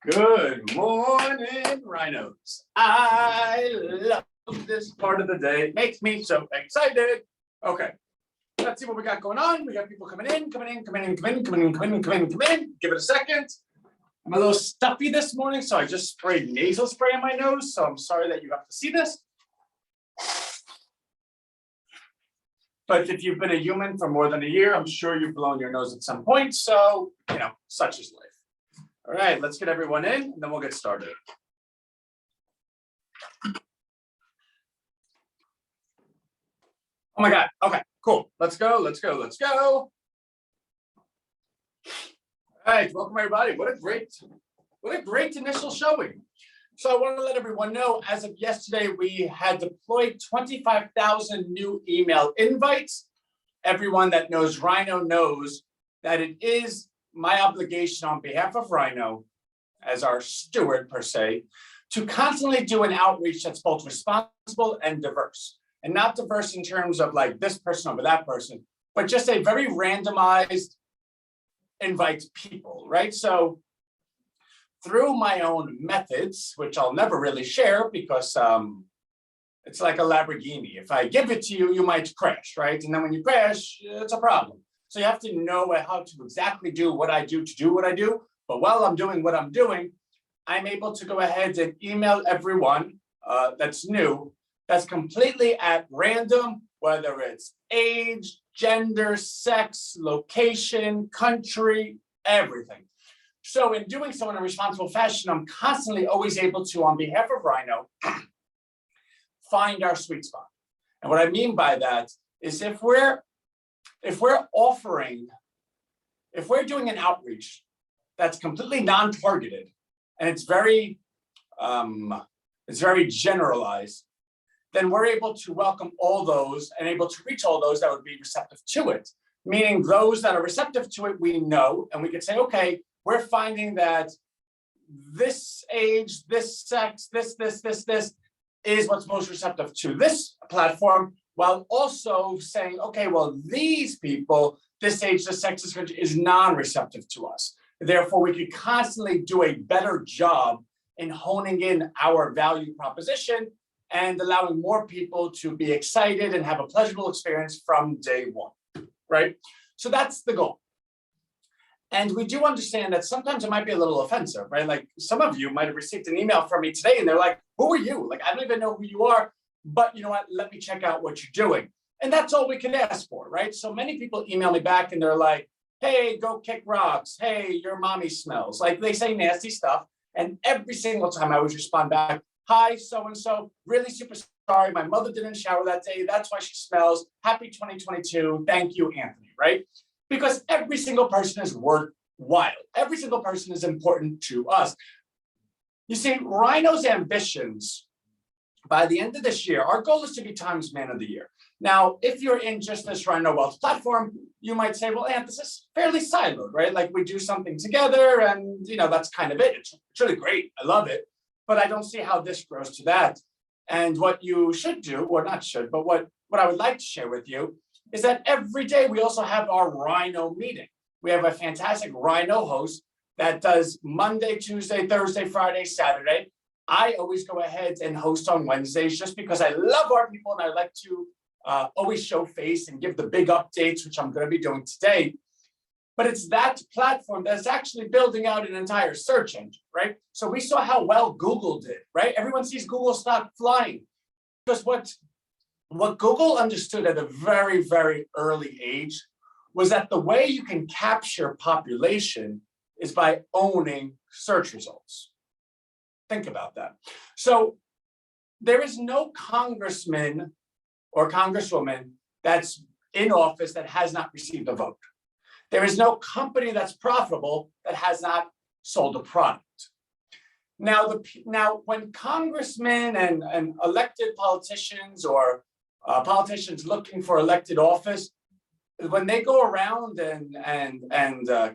Good morning, Rhinos. I love this part of the day. It makes me so excited. Okay, let's see what we got going on. We got people coming in. Give it a second. I'm a little stuffy this morning, so I just sprayed nasal spray in my nose. So I'm sorry that you have to see this. But if you've been a human for more than a year, I'm sure you've blown your nose at some point. So, such is life. All right, let's get everyone in, and then we'll get started. Oh my God. Okay, cool. Let's go. All right, welcome everybody. What a great initial showing. So I want to let everyone know, as of yesterday, we had deployed 25,000 new email invites. Everyone that knows Rhino knows that it is my obligation on behalf of Rhino, as our steward per se, to constantly do an outreach that's both responsible and diverse. And not diverse in terms of like this person over that person, but just a very randomized invite people, right? So through my own methods, which I'll never really share because it's like a Lamborghini. If I give it to you, you might crash, right? And then when you crash, it's a problem. So you have to know how to exactly do what I do to do what I do. But while I'm doing what I'm doing, I'm able to go ahead and email everyone that's new, that's completely at random, whether it's age, gender, sex, location, country, everything. So in doing so in a responsible fashion, I'm constantly always able to, on behalf of Rhino, find our sweet spot. And what I mean by that is if we're doing an outreach that's completely non-targeted and it's very generalized, then we're able to welcome all those and able to reach all those that would be receptive to it. Meaning those that are receptive to it, we know, and we can say, okay, we're finding that this age, this sex, this is what's most receptive to this platform, while also saying, okay, well, these people, this age, this sex, this country is non-receptive to us. Therefore, we can constantly do a better job in honing in our value proposition and allowing more people to be excited and have a pleasurable experience from day one, right? So that's the goal. And we do understand that sometimes it might be a little offensive, right? Like some of you might have received an email from me today and they're like, who are you? Like, I don't even know who you are, but you know what? Let me check out what you're doing. And that's all we can ask for, right? So many people email me back and they're like, hey, go kick rocks. Hey, your mommy smells. Like they say nasty stuff. And every single time I always respond back, hi, so-and-so, really super sorry. My mother didn't shower that day. That's why she smells. Happy 2022. Thank you, Anthony, right? Because every single person is worthwhile. Every single person is important to us. You see, Rhino's ambitions, by the end of this year, our goal is to be Times Man of the Year. Now, if you're in just this Rhino Wealth platform, you might say, well, Ant, this is fairly siloed, right? Like we do something together and, that's kind of it. It's really great. I love it. But I don't see how this grows to that. And what you should do, or not should, but what I would like to share with you is that every day we also have our Rhino meeting. We have a fantastic Rhino host that does Monday, Tuesday, Thursday, Friday, Saturday. I always go ahead and host on Wednesdays just because I love our people and I like to always show face and give the big updates, which I'm going to be doing today. But it's that platform that's actually building out an entire search engine, right? So we saw how well Google did, right? Everyone sees Google stock flying. Because what Google understood at a very, very early age was that the way you can capture population is by owning search results. Think about that. So there is no congressman or congresswoman that's in office that has not received a vote. There is no company that's profitable that has not sold a product. Now, when congressmen and elected politicians or politicians looking for elected office, when they go around and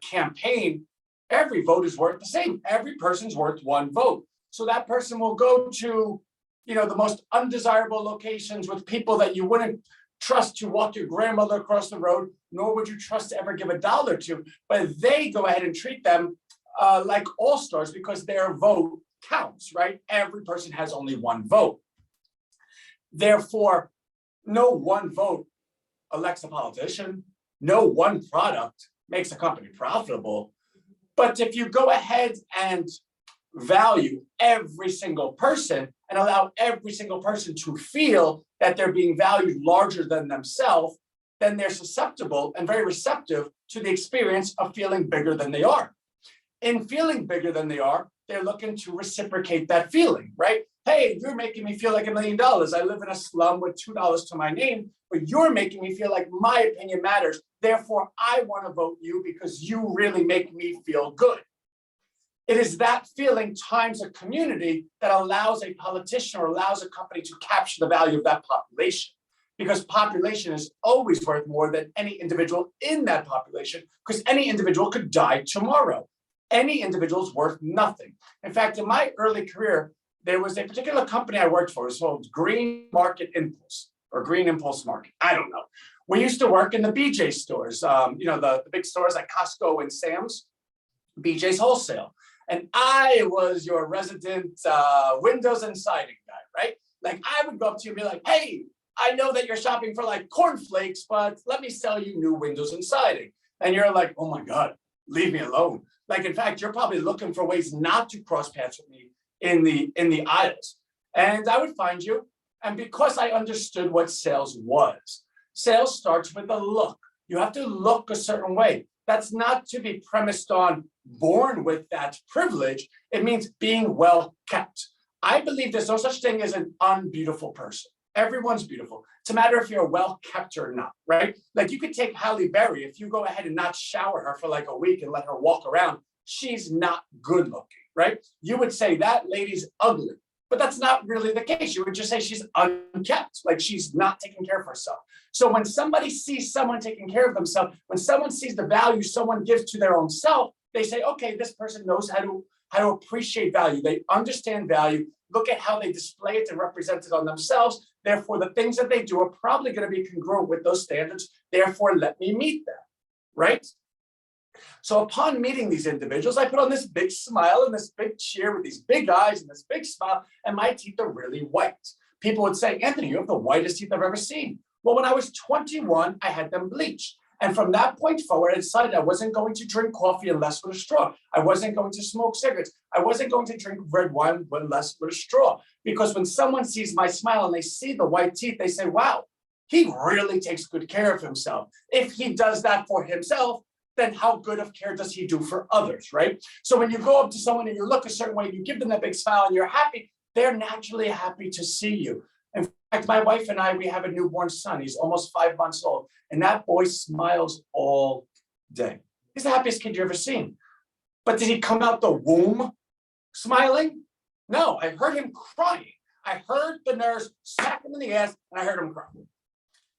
campaign, every vote is worth the same. Every person's worth one vote. So that person will go to, the most undesirable locations with people that you wouldn't trust to walk your grandmother across the road, nor would you trust to ever give $1 to, but they go ahead and treat them like all-stars because their vote counts, right? Every person has only one vote. Therefore, no one vote elects a politician. No one product makes a company profitable. But if you go ahead and value every single person and allow every single person to feel that they're being valued larger than themselves, then they're susceptible and very receptive to the experience of feeling bigger than they are. In feeling bigger than they are, they're looking to reciprocate that feeling, right? Hey, you're making me feel like $1 million. I live in a slum with $2 to my name, but you're making me feel like my opinion matters. Therefore, I want to vote you because you really make me feel good. It is that feeling times a community that allows a politician or allows a company to capture the value of that population, because population is always worth more than any individual in that population, because any individual could die tomorrow. Any individual is worth nothing. In fact, in my early career, there was a particular company I worked for. It was called Green Market Impulse or Green Impulse Market. I don't know. We used to work in the BJ stores, the big stores like Costco and Sam's, BJ's Wholesale. And I was your resident windows and siding guy, right? Like I would go up to you and be like, hey, I know that you're shopping for like cornflakes, but let me sell you new windows and siding. And you're like, oh my God, leave me alone. Like, in fact, you're probably looking for ways not to cross paths with me in the aisles. And I would find you. And because I understood what sales was, sales starts with a look. You have to look a certain way. That's not to be premised on born with that privilege. It means being well kept. I believe there's no such thing as an unbeautiful person. Everyone's beautiful. It's a matter if you're well kept or not, right? Like you could take Halle Berry. If you go ahead and not shower her for like a week and let her walk around, she's not good looking, right? You would say that lady's ugly, but that's not really the case. You would just say she's unkept, like she's not taking care of herself. So when somebody sees someone taking care of themselves, when someone sees the value someone gives to their own self, they say, okay, this person knows how to appreciate value. They understand value. Look at how they display it and represent it on themselves. Therefore, the things that they do are probably going to be congruent with those standards. Therefore, let me meet them, right? So upon meeting these individuals, I put on this big smile and this big cheer with these big eyes and this big smile, and my teeth are really white. People would say, Anthony, you have the whitest teeth I've ever seen. Well, when I was 21, I had them bleached. And from that point forward, I decided I wasn't going to drink coffee unless with a straw. I wasn't going to smoke cigarettes. I wasn't going to drink red wine unless with a straw. Because when someone sees my smile and they see the white teeth, they say, wow, he really takes good care of himself. If he does that for himself, then how good of care does he do for others, right? So when you go up to someone and you look a certain way, you give them that big smile and you're happy, they're naturally happy to see you. In fact, my wife and I, we have a newborn son. He's almost 5 months old. And that boy smiles all day. He's the happiest kid you've ever seen. But did he come out the womb smiling? No, I heard him crying. I heard the nurse smack him in the ass and I heard him cry.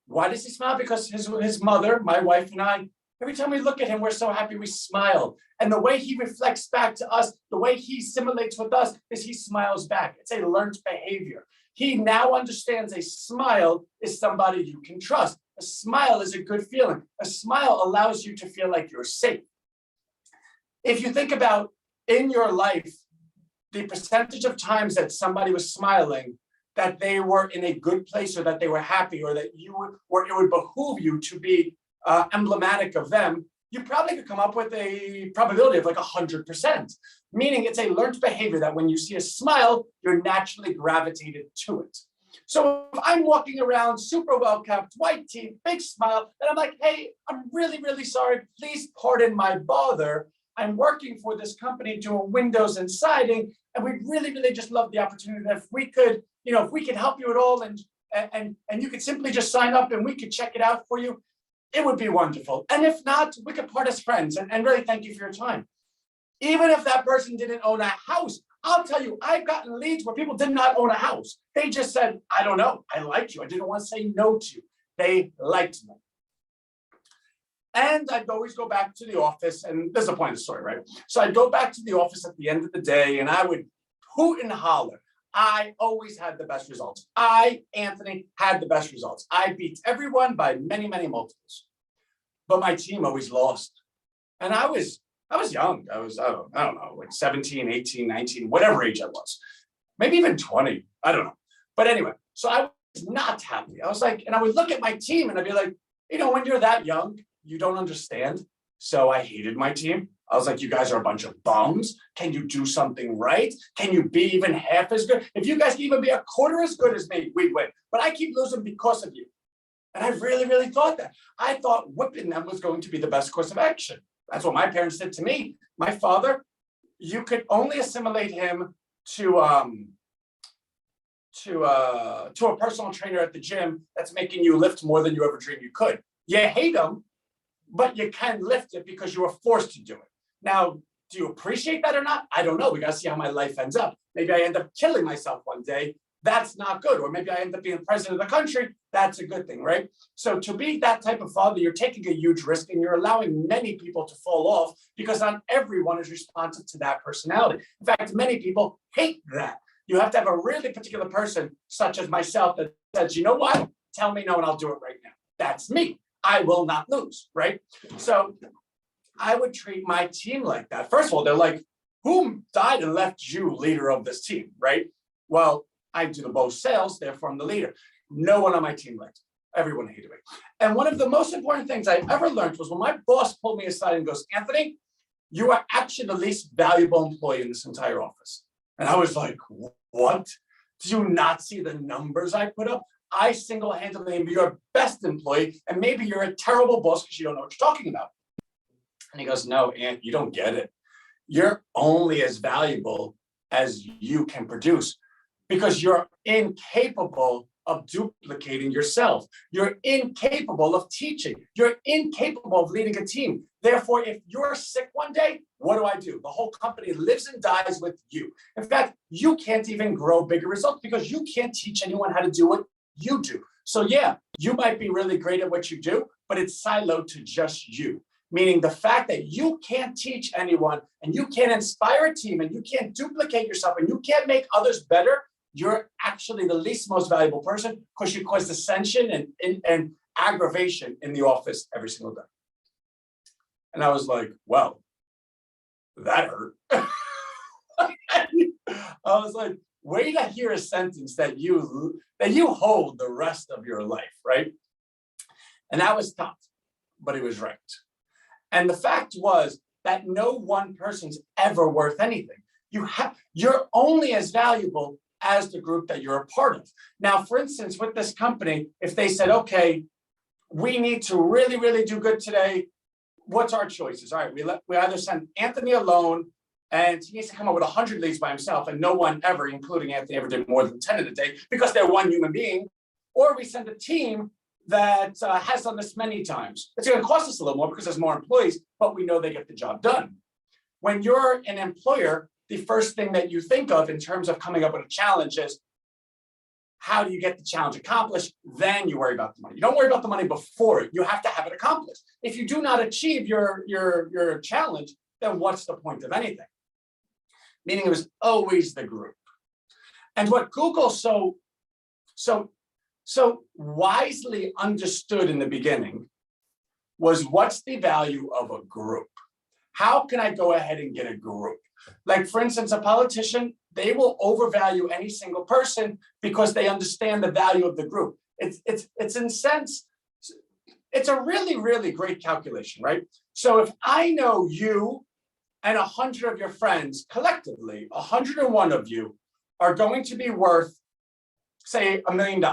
Why does he smile? Because his mother, my wife and I, every time we look at him, we're so happy we smile. And the way he reflects back to us, the way he assimilates with us is he smiles back. It's a learned behavior. He now understands a smile is somebody you can trust. A smile is a good feeling. A smile allows you to feel like you're safe. If you think about in your life, the percentage of times that somebody was smiling, that they were in a good place or that they were happy or that it would behoove you to be emblematic of them, you probably could come up with a probability of like 100%, meaning it's a learned behavior that when you see a smile, you're naturally gravitated to it. So if I'm walking around super well-kept, white teeth, big smile, and I'm like, hey, I'm really, really sorry. Please pardon my bother. I'm working for this company doing windows and siding, and we really, really just love the opportunity that if we could, if we could help you at all and you could simply just sign up and we could check it out for you, it would be wonderful. And if not, we could part as friends and really thank you for your time. Even if that person didn't own a house, I'll tell you, I've gotten leads where people did not own a house. They just said, I don't know, I liked you. I didn't want to say no to you. They liked me. And I'd always go back to the office, and there's a point of the story, right? So I'd go back to the office at the end of the day, and I would hoot and holler. I always had the best results. I, Anthony, had the best results. I beat everyone by many, many multiples. But my team always lost. And I was I was young. I don't know, like 17, 18, 19, whatever age I was, maybe even 20. I don't know. But anyway, so I was not happy. I was like, and I would look at my team and I'd be like, when you're that young, you don't understand. So I hated my team. I was like, you guys are a bunch of bums. Can you do something right? Can you be even half as good? If you guys can even be a quarter as good as me, we'd win. But I keep losing because of you. And I really, really thought that. I thought whipping them was going to be the best course of action. That's what my parents did to me. My father, you could only assimilate him to a personal trainer at the gym that's making you lift more than you ever dreamed you could. You hate him, but you can lift it because you were forced to do it. Now, do you appreciate that or not? I don't know. We got to see how my life ends up. Maybe I end up killing myself one day. That's not good. Or maybe I end up being president of the country. That's a good thing, right? So to be that type of father, you're taking a huge risk and you're allowing many people to fall off because not everyone is responsive to that personality. In fact, many people hate that. You have to have a really particular person, such as myself, that says, you know what? Tell me no and I'll do it right now. That's me. I will not lose, right? So I would treat my team like that. First of all, they're like, who died and left you leader of this team, right? Well, I do the most sales, therefore I'm the leader. No one on my team liked me. Everyone hated me. And one of the most important things I ever learned was when my boss pulled me aside and goes, Anthony, you are actually the least valuable employee in this entire office. And I was like, what? Do you not see the numbers I put up? I single-handedly am your best employee, and maybe you're a terrible boss because you don't know what you're talking about. And he goes, no, Ant, you don't get it. You're only as valuable as you can produce because you're incapable of duplicating yourself. You're incapable of teaching. You're incapable of leading a team. Therefore, if you're sick one day, what do? The whole company lives and dies with you. In fact, you can't even grow bigger results because you can't teach anyone how to do what you do. So yeah, you might be really great at what you do, but it's siloed to just you. Meaning the fact that you can't teach anyone and you can't inspire a team and you can't duplicate yourself and you can't make others better, you're actually the least most valuable person because you cause dissension and aggravation in the office every single day. And I was like, well, that hurt. I was like, wait to hear a sentence that you hold the rest of your life, right? And that was tough, but it was right. And the fact was that no one person's ever worth anything. You're only as valuable as the group that you're a part of. Now, for instance, with this company, if they said, okay, we need to really, really do good today, what's our choices? All right, we either send Anthony alone and he needs to come up with 100 leads by himself, and no one ever, including Anthony, ever did more than 10 in a day because they're one human being, or we send a team that has done this many times. It's going to cost us a little more because there's more employees, but we know they get the job done. When you're an employer, the first thing that you think of in terms of coming up with a challenge is, how do you get the challenge accomplished? Then you worry about the money. You don't worry about the money before it. You have to have it accomplished. If you do not achieve your challenge, then what's the point of anything? Meaning it was always the group. And what Google so wisely understood in the beginning was, what's the value of a group? How can I go ahead and get a group? Like, for instance, a politician, they will overvalue any single person because they understand the value of the group. It's in a sense, it's a really, really great calculation, right? So if I know you and 100 of your friends collectively, 101 of you are going to be worth, say, $1 million,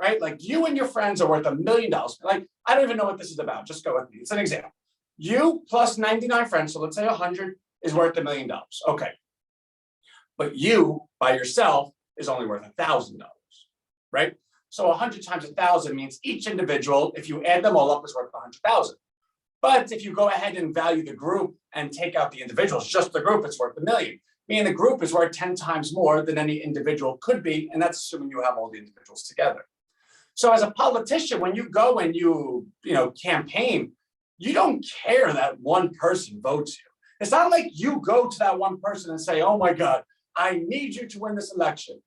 right? Like you and your friends are worth $1 million. Like, I don't even know what this is about. Just go with me. It's an example. You plus 99 friends, so let's say 100 is worth $1 million. Okay. But you by yourself is only worth $1,000, right? So 100 times 1,000 means each individual, if you add them all up, is worth 100,000. But if you go ahead and value the group and take out the individuals, just the group, it's worth $1 million. Meaning the group is worth 10 times more than any individual could be, and that's assuming you have all the individuals together. So as a politician, when you go and you campaign, you don't care that one person votes you. It's not like you go to that one person and say, oh my God, I need you to win this election.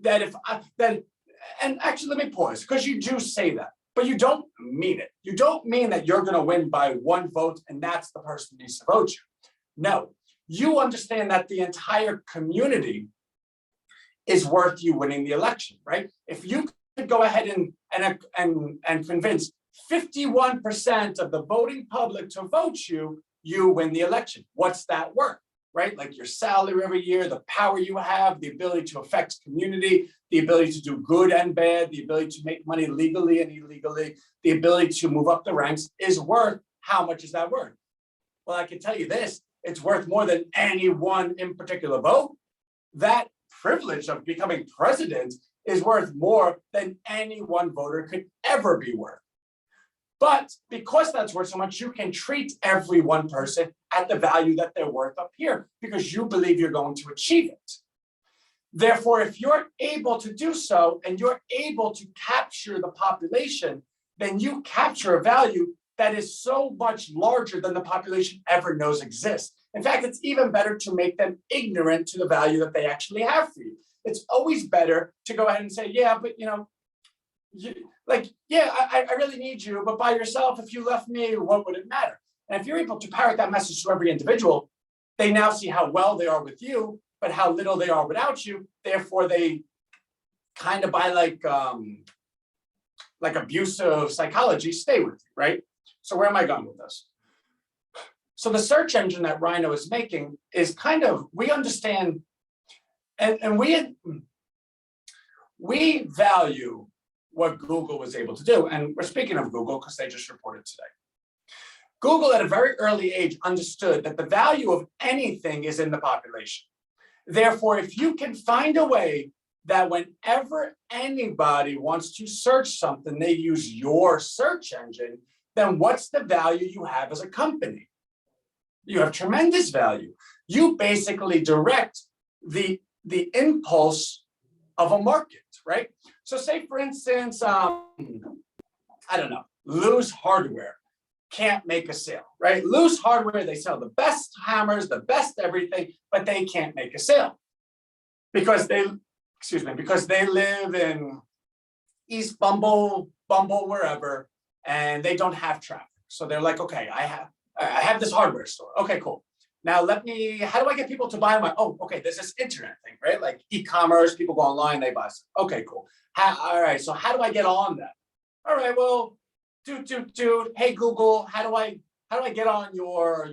And actually, let me pause, because you do say that. but you don't mean it. You don't mean that you're going to win by one vote and that's the person who needs to vote you. No, you understand that the entire community is worth you winning the election, right? If you could go ahead and convince 51% of the voting public to vote you, you win the election. What's that worth, right? Like your salary every year, the power you have, the ability to affect community, the ability to do good and bad, the ability to make money legally and illegally, the ability to move up the ranks is worth, how much is that worth? Well, I can tell you this, it's worth more than any one in particular vote. That privilege of becoming president is worth more than any one voter could ever be worth. But because that's worth so much, you can treat every one person at the value that they're worth up here because you believe you're going to achieve it. Therefore, if you're able to do so and you're able to capture the population, then you capture a value that is so much larger than the population ever knows exists. In fact, it's even better to make them ignorant to the value that they actually have for you. It's always better to go ahead and say, yeah, but I really need you, but by yourself, if you left me, what would it matter? And if you're able to parrot that message to every individual, they now see how well they are with you, but how little they are without you. Therefore, they kind of by like abusive psychology, stay with you, right? So where am I going with this? So the search engine that Rhino is making is kind of, we understand, and we value what Google was able to do. And we're speaking of Google because they just reported today. Google at a very early age understood that the value of anything is in the population. Therefore, if you can find a way that whenever anybody wants to search something, they use your search engine, then what's the value you have as a company? You have tremendous value. You basically direct the impulse of a market, right? So say, for instance, I don't know, Loose Hardware can't make a sale, right? Loose Hardware, they sell the best hammers, the best everything, but they can't make a sale because they live in East Bumble, wherever, and they don't have traffic. So they're like, okay, I have this hardware store. Okay, cool. Now how do I get people to buy my, there's this internet thing, right? Like e-commerce, people go online, they buy stuff. Okay, cool. All right, so how do I get on that? All right, well, hey Google, how do I get on your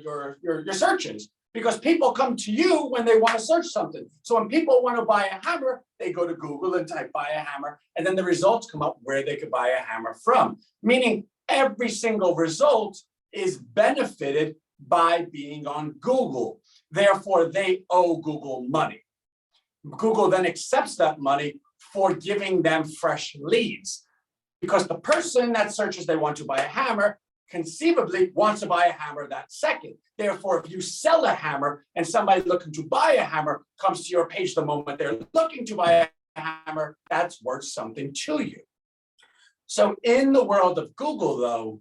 searches? Because people come to you when they want to search something. So when people want to buy a hammer, they go to Google and type buy a hammer, and then the results come up where they could buy a hammer from. Meaning every single result is benefited by being on Google. Therefore, they owe Google money. Google then accepts that money for giving them fresh leads. Because the person that searches they want to buy a hammer conceivably wants to buy a hammer that second. Therefore, if you sell a hammer and somebody looking to buy a hammer comes to your page the moment they're looking to buy a hammer, that's worth something to you. So in the world of Google, though,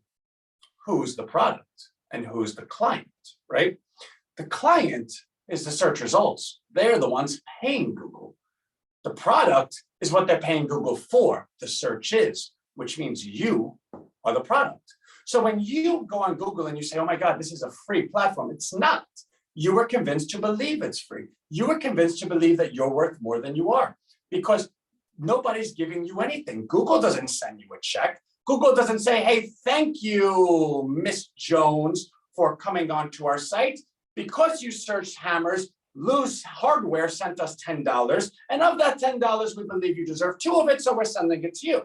who's the product and who's the client, right? The client is the search results. They're the ones paying Google. The product is what they're paying Google for. The search is, which means you are the product. So when you go on Google and you say, oh my God, this is a free platform, it's not. You were convinced to believe it's free. You were convinced to believe that you're worth more than you are because nobody's giving you anything. Google doesn't send you a check. Google doesn't say, hey, thank you, Miss Jones, for coming onto our site. Because you searched hammers, Loose Hardware sent us $10. And of that $10, we believe you deserve 2 of it, so we're sending it to you.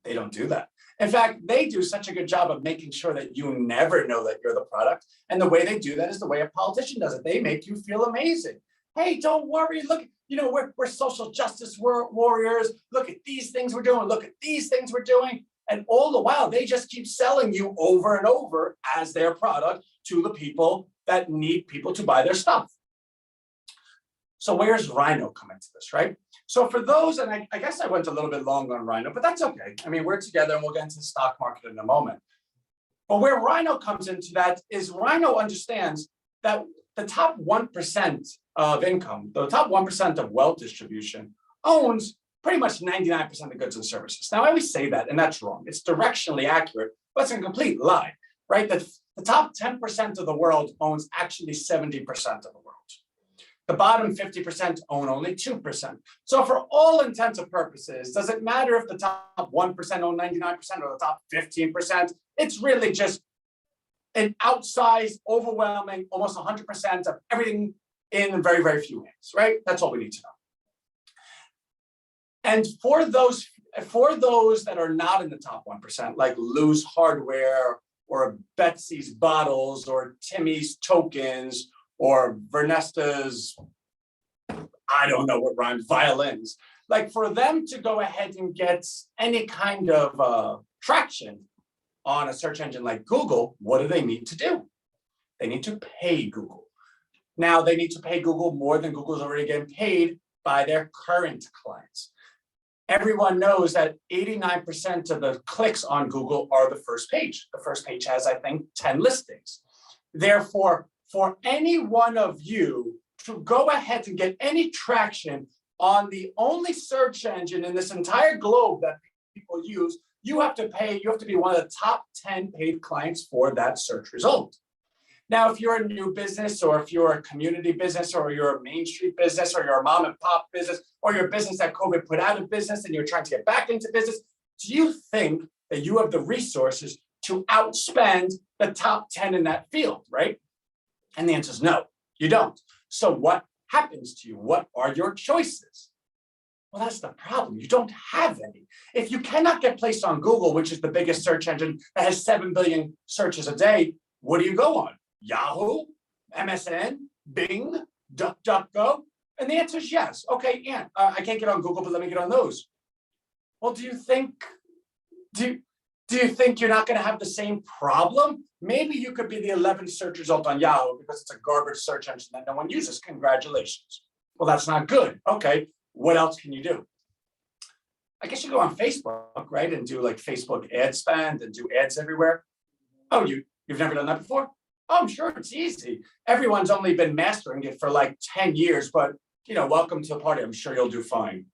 They don't do that. In fact, they do such a good job of making sure that you never know that you're the product. And the way they do that is the way a politician does it. They make you feel amazing. Hey, don't worry. Look, we're social justice warriors. Look at these things we're doing. Look at these things we're doing. And all the while, they just keep selling you over and over as their product to the people that need people to buy their stuff. So where's Rhino come into this, right? So for those, and I guess I went a little bit long on Rhino, but that's okay. I mean, we're together and we'll get into the stock market in a moment. But where Rhino comes into that is Rhino understands that the top 1% of income, the top 1% of wealth distribution owns pretty much 99% of the goods and services. Now, I always say that, and that's wrong. It's directionally accurate, but it's a complete lie, right? The top 10% of the world owns actually 70% of the world. The bottom 50% own only 2%. So for all intents and purposes, does it matter if the top 1% own 99% or the top 15%? It's really just an outsized, overwhelming, almost 100% of everything in very, very few hands, right? That's all we need to know. And for those that are not in the top 1%, like Lou's Hardware or Betsy's Bottles or Timmy's Tokens or Vernesta's, I don't know what rhymes, violins, like for them to go ahead and get any kind of traction on a search engine like Google, what do they need to do? They need to pay Google. Now they need to pay Google more than Google's already getting paid by their current clients. Everyone knows that 89% of the clicks on Google are the first page. The first page has, I think, 10 listings. Therefore, for any one of you to go ahead and get any traction on the only search engine in this entire globe that people use, you have to pay, you have to be one of the top 10 paid clients for that search result. Now, if you're a new business or if you're a community business or you're a Main Street business or you're a mom and pop business or you're a business that COVID put out of business and you're trying to get back into business, do you think that you have the resources to outspend the top 10 in that field, right? And the answer is no, you don't. So what happens to you? What are your choices? Well, that's the problem. You don't have any. If you cannot get placed on Google, which is the biggest search engine that has 7 billion searches a day, what do you go on? Yahoo, MSN, Bing, DuckDuckGo? And the answer is yes. Okay, yeah, I can't get on Google, but let me get on those. Well, do you think you're not going to have the same problem? Maybe you could be the 11th search result on Yahoo because it's a garbage search engine that no one uses. Congratulations. Well, that's not good. Okay, what else can you do? I guess you go on Facebook, right, and do like Facebook ad spend and do ads everywhere. Oh, you've never done that before? Oh, I'm sure it's easy. Everyone's only been mastering it for like 10 years, but welcome to the party. I'm sure you'll do fine.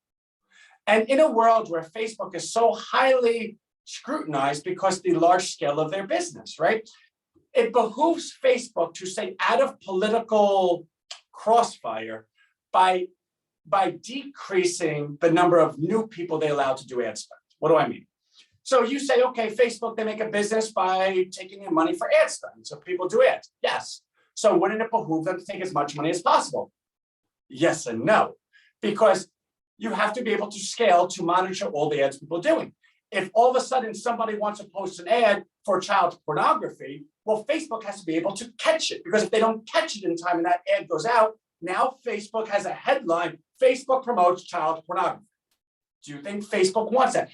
And in a world where Facebook is so highly scrutinized because of the large scale of their business, right? It behooves Facebook to stay out of political crossfire by decreasing the number of new people they allow to do ad spend. What do I mean? So you say, okay, Facebook, they make a business by taking in money for ad spend. So people do ads. Yes. So wouldn't it behoove them to take as much money as possible? Yes and no, because you have to be able to scale to monitor all the ads people are doing. If all of a sudden somebody wants to post an ad for child pornography, well, Facebook has to be able to catch it, because if they don't catch it in time and that ad goes out, now Facebook has a headline, Facebook promotes child pornography. Do you think Facebook wants that?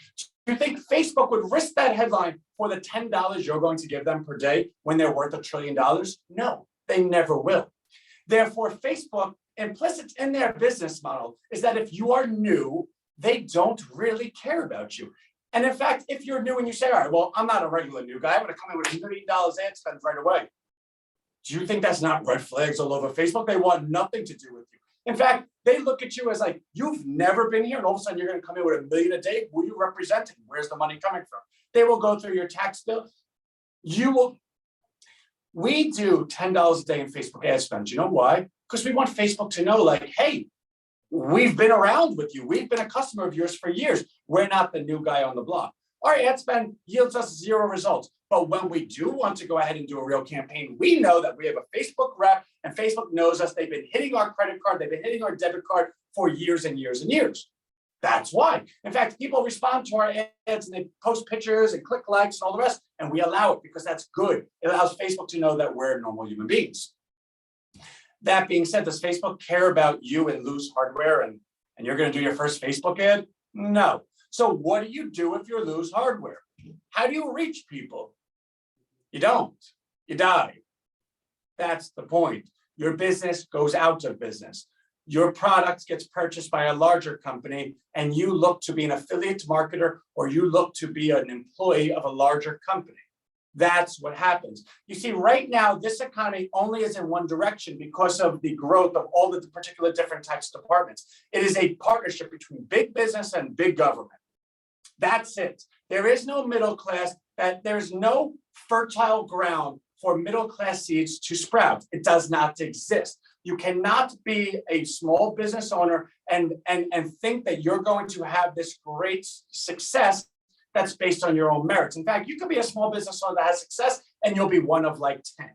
Do you think Facebook would risk that headline for the $10 you're going to give them per day when they're worth $1 trillion? No, they never will. Therefore, Facebook, implicit in their business model, is that if you are new, they don't really care about you. And in fact, if you're new and you say, all right, well, I'm not a regular new guy, I'm going to come in with $1 million ad spend right away. Do you think that's not red flags all over Facebook? They want nothing to do with you. In fact, they look at you as like, you've never been here, and all of a sudden you're going to come in with $1 million a day. Who are you representing? Where's the money coming from? They will go through your tax bill. We do $10 a day in Facebook ad spend. Do you know why? Because we want Facebook to know, like, hey, we've been around with you. We've been a customer of yours for years. We're not the new guy on the block. Our ad spend yields us 0 results. But when we do want to go ahead and do a real campaign, we know that we have a Facebook rep, and Facebook knows us. They've been hitting our credit card. They've been hitting our debit card for years and years and years. That's why. In fact, people respond to our ads and they post pictures and click likes and all the rest, and we allow it because that's good. It allows Facebook to know that we're normal human beings. That being said, does Facebook care about you and Lou's Hardware and you're going to do your first Facebook ad? No. So what do you do if you're Lou's Hardware? How do you reach people? You don't. You die. That's the point. Your business goes out of business. Your product gets purchased by a larger company, and you look to be an affiliate marketer, or you look to be an employee of a larger company. That's what happens. You see, right now, this economy only is in one direction because of the growth of all the particular different types of departments. It is a partnership between big business and big government. That's it. There is no middle class, that there's no fertile ground for middle class seeds to sprout. It does not exist. You cannot be a small business owner and think that you're going to have this great success that's based on your own merits. In fact, you could be a small business owner that has success and you'll be one of like 10.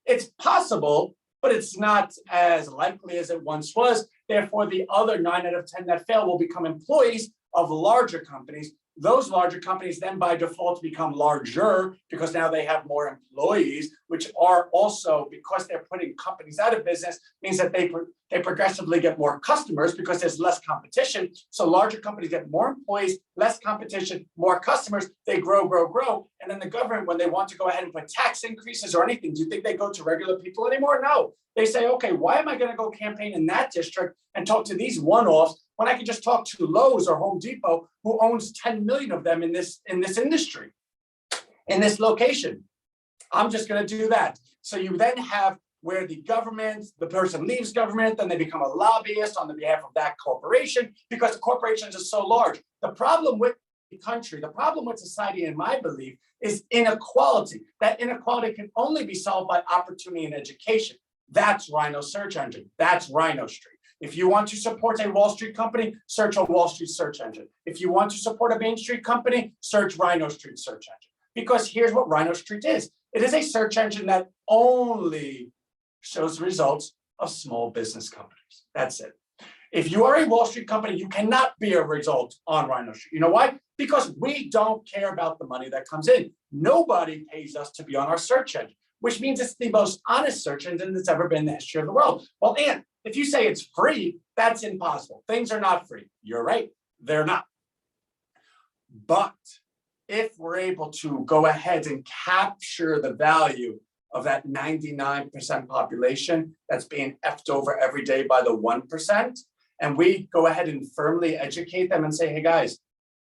It's possible, but it's not as likely as it once was. Therefore, the other 9 out of 10 that fail will become employees of larger companies. Those larger companies then by default become larger because now they have more employees, which are also, because they're putting companies out of business, means that they progressively get more customers because there's less competition. So larger companies get more employees, less competition, more customers, they grow. And then the government, when they want to go ahead and put tax increases or anything, do you think they go to regular people anymore? No. They say, okay, why am I going to go campaign in that district and talk to these one-offs when I can just talk to Lowe's or Home Depot, who owns 10 million of them in this industry, in this location? I'm just going to do that. So you then have where the government, the person leaves government, then they become a lobbyist on the behalf of that corporation because the corporations are so large. The problem with the country, the problem with society, in my belief, is inequality. That inequality can only be solved by opportunity and education. That's Rhino search engine. That's Rhino Street. If you want to support a Wall Street company, search a Wall Street search engine. If you want to support a Main Street company, search Rhino Street search engine. Because here's what Rhino Street is. It is a search engine that only shows results of small business companies. That's it. If you are a Wall Street company, you cannot be a result on Rhino Street. You know why? Because we don't care about the money that comes in. Nobody pays us to be on our search engine, which means it's the most honest search engine that's ever been in the history of the world. Well, and if you say it's free, that's impossible. Things are not free. You're right, they're not. But if we're able to go ahead and capture the value of that 99% population that's being effed over every day by the 1%, and we go ahead and firmly educate them and say, hey guys,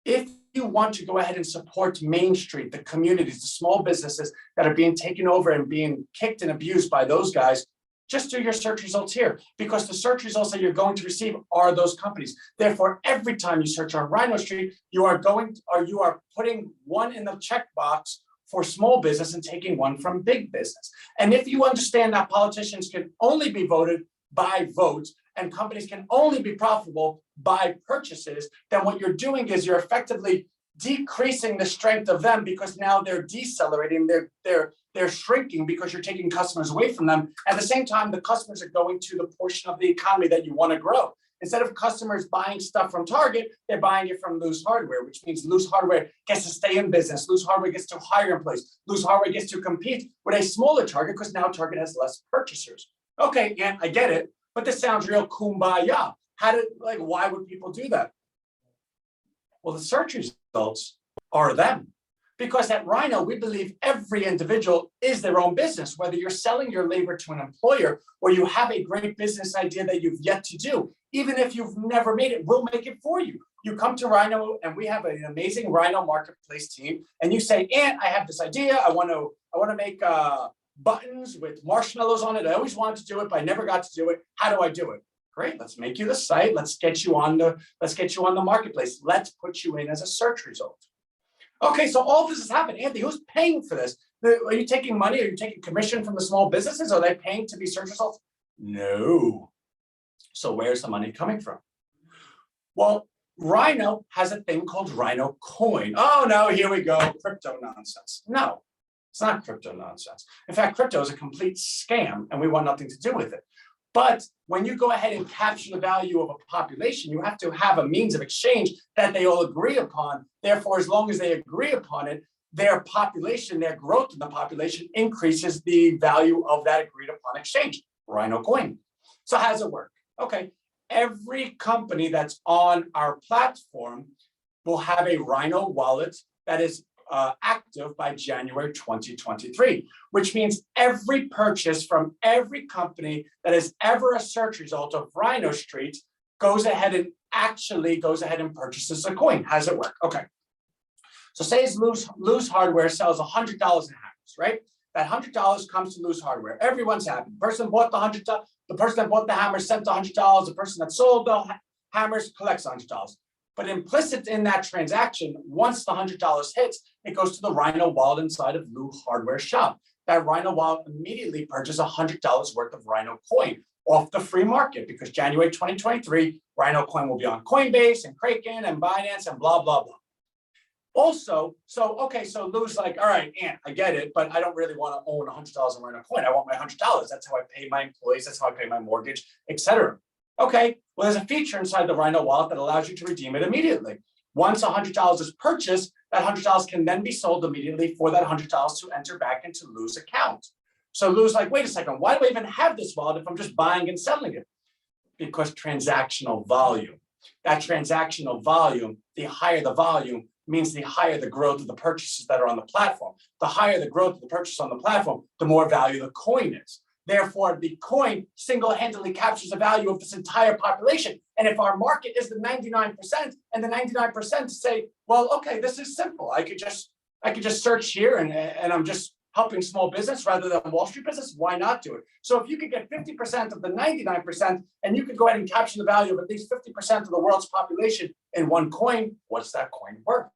if you want to go ahead and support Main Street, the communities, the small businesses that are being taken over and being kicked and abused by those guys, just do your search results here, because the search results that you're going to receive are those companies. Therefore, every time you search on Rhino Street, you are putting one in the checkbox for small business and taking one from big business. And if you understand that politicians can only be voted by votes and companies can only be profitable by purchases, then what you're doing is you're effectively decreasing the strength of them because now they're decelerating, they're shrinking because you're taking customers away from them. At the same time, the customers are going to the portion of the economy that you want to grow. Instead of customers buying stuff from Target, they're buying it from Loose Hardware, which means Loose Hardware gets to stay in business. Loose Hardware gets to hire employees. Loose Hardware gets to compete with a smaller Target because now Target has less purchasers. Okay, yeah, I get it, but this sounds real kumbaya. Why would people do that? Well, the search results are them. Because at Rhino, we believe every individual is their own business, whether you're selling your labor to an employer or you have a great business idea that you've yet to do. Even if you've never made it, we'll make it for you. You come to Rhino and we have an amazing Rhino marketplace team. And you say, Aunt, I have this idea. I want to make buttons with marshmallows on it. I always wanted to do it, but I never got to do it. How do I do it? Great, let's make you the site. Let's get you on the marketplace. Let's put you in as a search result. Okay, so all of this has happened. Anthony, who's paying for this? Are you taking money? Are you taking commission from the small businesses? Are they paying to be search results? No. So where's the money coming from? Well, Rhino has a thing called Rhino Coin. Oh no, here we go, crypto nonsense. No, it's not crypto nonsense. In fact, crypto is a complete scam and we want nothing to do with it. But when you go ahead and capture the value of a population, you have to have a means of exchange that they all agree upon. Therefore, as long as they agree upon it, their population, their growth in the population increases the value of that agreed upon exchange, Rhino Coin. So how does it work? Okay, every company that's on our platform will have a Rhino wallet that is active by January 2023, which means every purchase from every company that is ever a search result of Rhino Street goes ahead and purchases a coin. How does it work? Okay. So say Lose Hardware sells $100 in hammers, right? That $100 comes to Lose Hardware. Everyone's happy. The person bought the person that bought the hammers sent the $100. The person that sold the hammers collects $100. But implicit in that transaction, once the $100 hits, it goes to the Rhino wallet inside of Lose Hardware shop. That Rhino wallet immediately purchases $100 worth of Rhino coin off the free market, because January 2023, Rhino coin will be on Coinbase and Kraken and Binance and blah, blah, blah. Also, so Lou's like, all right, Ant, I get it, but I don't really want to own $100 in Rhino coin. I want my $100. That's how I pay my employees. That's how I pay my mortgage, etc. Okay, well, there's a feature inside the Rhino wallet that allows you to redeem it immediately. Once $100 is purchased, that $100 can then be sold immediately for that $100 to enter back into Lou's account. So Lou's like, wait a second, why do I even have this wallet if I'm just buying and selling it? Because transactional volume. That transactional volume, the higher the volume, means the higher the growth of the purchases that are on the platform. The higher the growth of the purchase on the platform, the more value the coin is. Therefore, the coin single-handedly captures the value of this entire population. And if our market is the 99%, and the 99% say, well, okay, this is simple. I could just search here and I'm just helping small business rather than Wall Street business, why not do it? So if you could get 50% of the 99% and you could go ahead and capture the value of at least 50% of the world's population in one coin, what's that coin worth?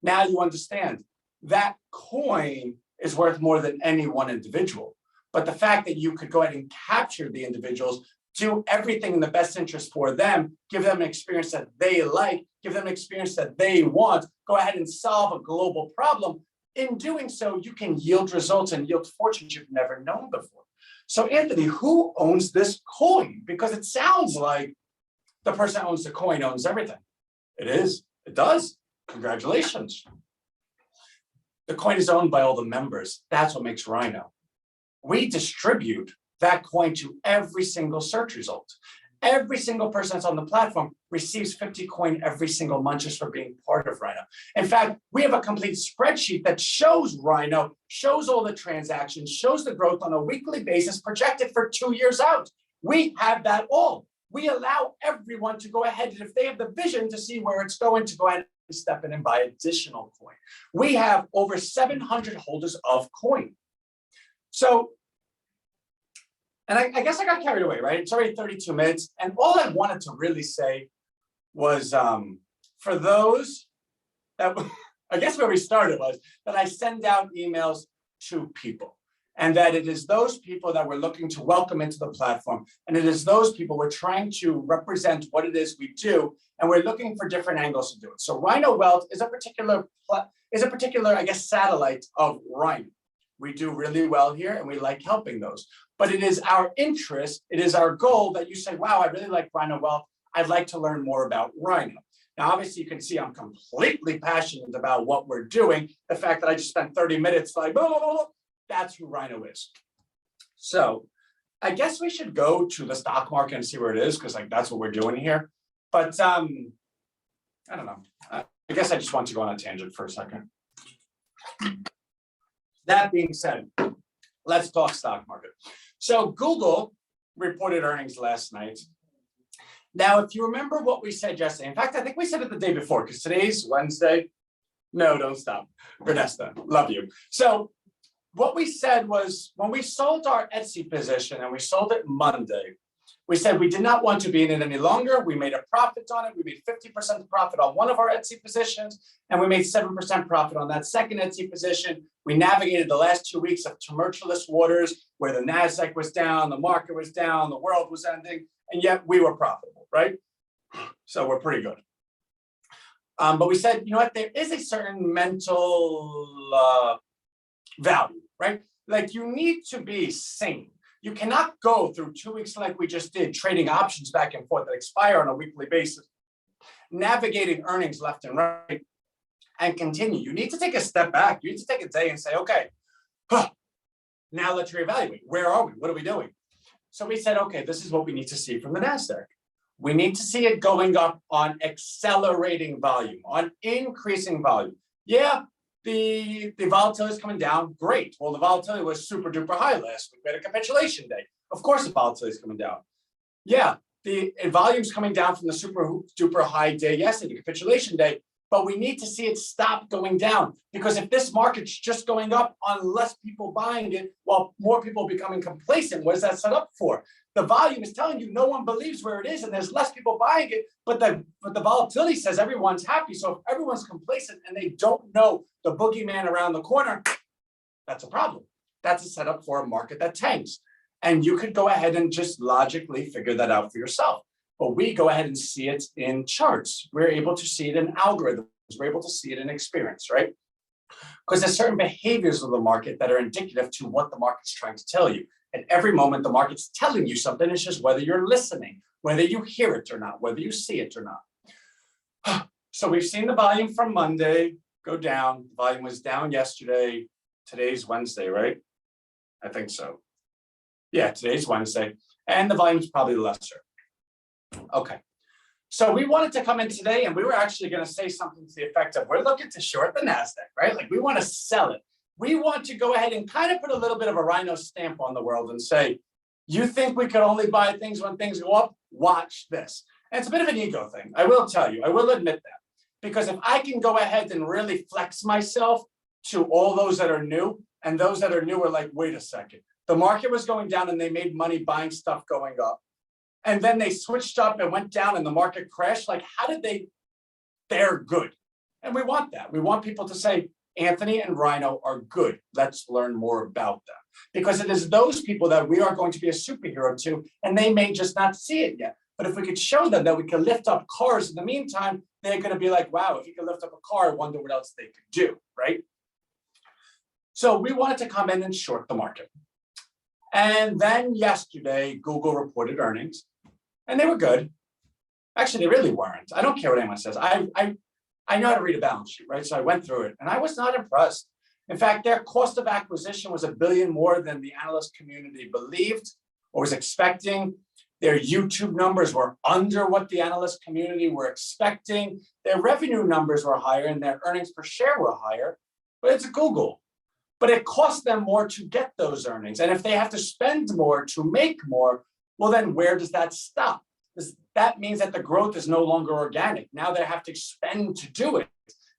Now you understand that coin is worth more than any one individual. But the fact that you could go ahead and capture the individuals, do everything in the best interest for them, give them an experience that they like, give them an experience that they want, go ahead and solve a global problem. In doing so, you can yield results and yield fortunes you've never known before. So Anthony, who owns this coin? Because it sounds like the person that owns the coin owns everything. It is, it does. Congratulations. The coin is owned by all the members. That's what makes Rhino. We distribute that coin to every single search result. Every single person that's on the platform receives 50 coin every single month just for being part of Rhino. In fact, we have a complete spreadsheet that shows Rhino, shows all the transactions, shows the growth on a weekly basis projected for 2 years out. We have that all. We allow everyone to go ahead, and if they have the vision to see where it's going, to go ahead and step in and buy additional coin. We have over 700 holders of coin. So, and I guess I got carried away, right? It's already 32 minutes. And all I wanted to really say was for those that, I guess where we started was that I send out emails to people, and that it is those people that we're looking to welcome into the platform. And it is those people we're trying to represent what it is we do. And we're looking for different angles to do it. So Rhino Wealth is a particular, I guess, satellite of Rhino. We do really well here and we like helping those. But it is our interest, it is our goal that you say, wow, I really like Rhino Wealth. I'd like to learn more about Rhino. Now, obviously, you can see I'm completely passionate about what we're doing. The fact that I just spent 30 minutes like, blah, blah, blah, that's who Rhino is. So I guess we should go to the stock market and see where it is, because like that's what we're doing here. But I don't know. I guess I just want to go on a tangent for a second. That being said, let's talk stock market. So Google reported earnings last night. Now, if you remember what we said yesterday, in fact, I think we said it the day before, because today's Wednesday. No, don't stop. Vernesta, love you. So what we said was when we sold our Etsy position and we sold it Monday, we said we did not want to be in it any longer. We made a profit on it. We made 50% profit on one of our Etsy positions, and we made 7% profit on that second Etsy position. We navigated the last 2 weeks of tumultuous waters where the NASDAQ was down, the market was down, the world was ending, and yet we were profitable, right? So we're pretty good. But we said, you know what, there is a certain mental value, right? Like you need to be sane. You cannot go through 2 weeks like we just did, trading options back and forth that expire on a weekly basis, navigating earnings left and right, and continue. You need to take a step back. You need to take a day and say, okay, now let's reevaluate. Where are we? What are we doing? So we said, okay, this is what we need to see from the NASDAQ. We need to see it going up on accelerating volume, on increasing volume. Yeah, the volatility is coming down. Great. Well, the volatility was super duper high last week. We had a capitulation day. Of course, the volatility is coming down. Yeah, the volume's coming down from the super duper high day yesterday, the capitulation day. but we need to see it stop going down, because if this market's just going up on less people buying it, while more people becoming complacent, what is that set up for? The volume is telling you no one believes where it is, and there's less people buying it, but the volatility says everyone's happy. So if everyone's complacent and they don't know the boogeyman around the corner, that's a problem. That's a setup for a market that tanks. And you could go ahead and just logically figure that out for yourself. But we go ahead and see it in charts. We're able to see it in algorithms. We're able to see it in experience, right? Because there's certain behaviors of the market that are indicative to what the market's trying to tell you. At every moment, the market's telling you something. It's just whether you're listening, whether you hear it or not, whether you see it or not. So we've seen the volume from Monday go down. The volume was down yesterday. Today's Wednesday, right? I think so. Yeah, today's Wednesday. And the volume's probably lesser. Okay. So we wanted to come in today, and we were actually going to say something to the effect of, we're looking to short the NASDAQ, right? Like, we want to sell it. We want to go ahead and kind of put a little bit of a Rhino stamp on the world and say, you think we could only buy things when things go up? Watch this. And it's a bit of an ego thing. I will tell you, I will admit that. Because if I can go ahead and really flex myself to all those that are new, and those that are new are like, wait a second, the market was going down and they made money buying stuff going up. And then they switched up and went down and the market crashed. Like, how did they're good. And we want that. We want people to say, Anthony and Rhino are good. Let's learn more about them. Because it is those people that we are going to be a superhero to, and they may just not see it yet. But if we could show them that we can lift up cars in the meantime, they're going to be like, wow, if you can lift up a car, I wonder what else they could do, right? So we wanted to come in and short the market. And then yesterday, Google reported earnings, and they were good. Actually, they really weren't. I don't care what anyone says. I know how to read a balance sheet, right? So I went through it, and I was not impressed. In fact, their cost of acquisition was $1 billion more than the analyst community believed or was expecting. Their YouTube numbers were under what the analyst community were expecting. Their revenue numbers were higher, and their earnings per share were higher. But it's Google. But it costs them more to get those earnings. And if they have to spend more to make more, well, then where does that stop? That means that the growth is no longer organic. Now they have to spend to do it.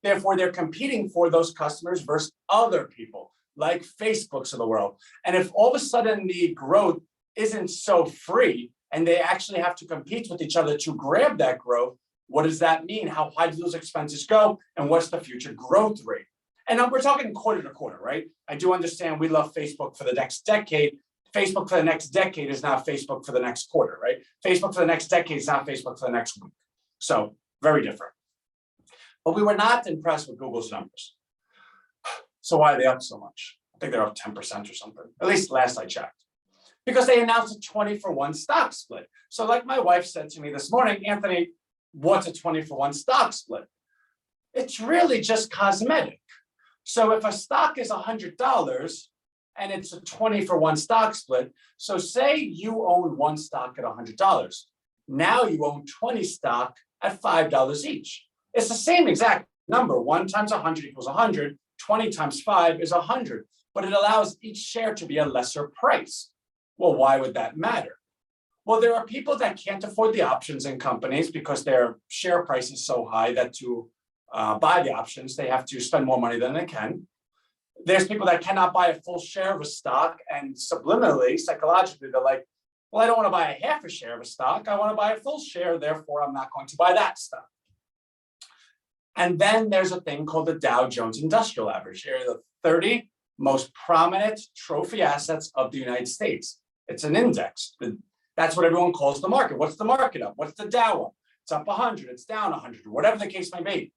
Therefore, they're competing for those customers versus other people like Facebooks of the world. And if all of a sudden the growth isn't so free and they actually have to compete with each other to grab that growth, what does that mean? How high do those expenses go? And what's the future growth rate? And we're talking quarter to quarter, right? I do understand we love Facebook for the next decade. Facebook for the next decade is not Facebook for the next quarter, right? Facebook for the next decade is not Facebook for the next week. So very different. But we were not impressed with Google's numbers. So why are they up so much? I think they're up 10% or something, at least last I checked. Because they announced a 20-for-1 stock split. So like my wife said to me this morning, Anthony, what's a 20-for-1 stock split? It's really just cosmetic. So if a stock is $100 and it's a 20-for-1 stock split, so say you own one stock at $100. Now you own 20 stock at $5 each. It's the same exact number. 1 times 100 equals 100. 20 times 5 is 100. But it allows each share to be a lesser price. Well, why would that matter? Well, there are people that can't afford the options in companies because their share price is so high that to buy the options, they have to spend more money than they can. There's people that cannot buy a full share of a stock, and subliminally, psychologically, they're like, well, I don't want to buy a half a share of a stock. I want to buy a full share, therefore I'm not going to buy that stock. And then there's a thing called the Dow Jones Industrial Average. Here are the 30 most prominent trophy assets of the United States. It's an index. That's what everyone calls the market. What's the market up? What's the Dow up? It's up 100, it's down 100, whatever the case may be.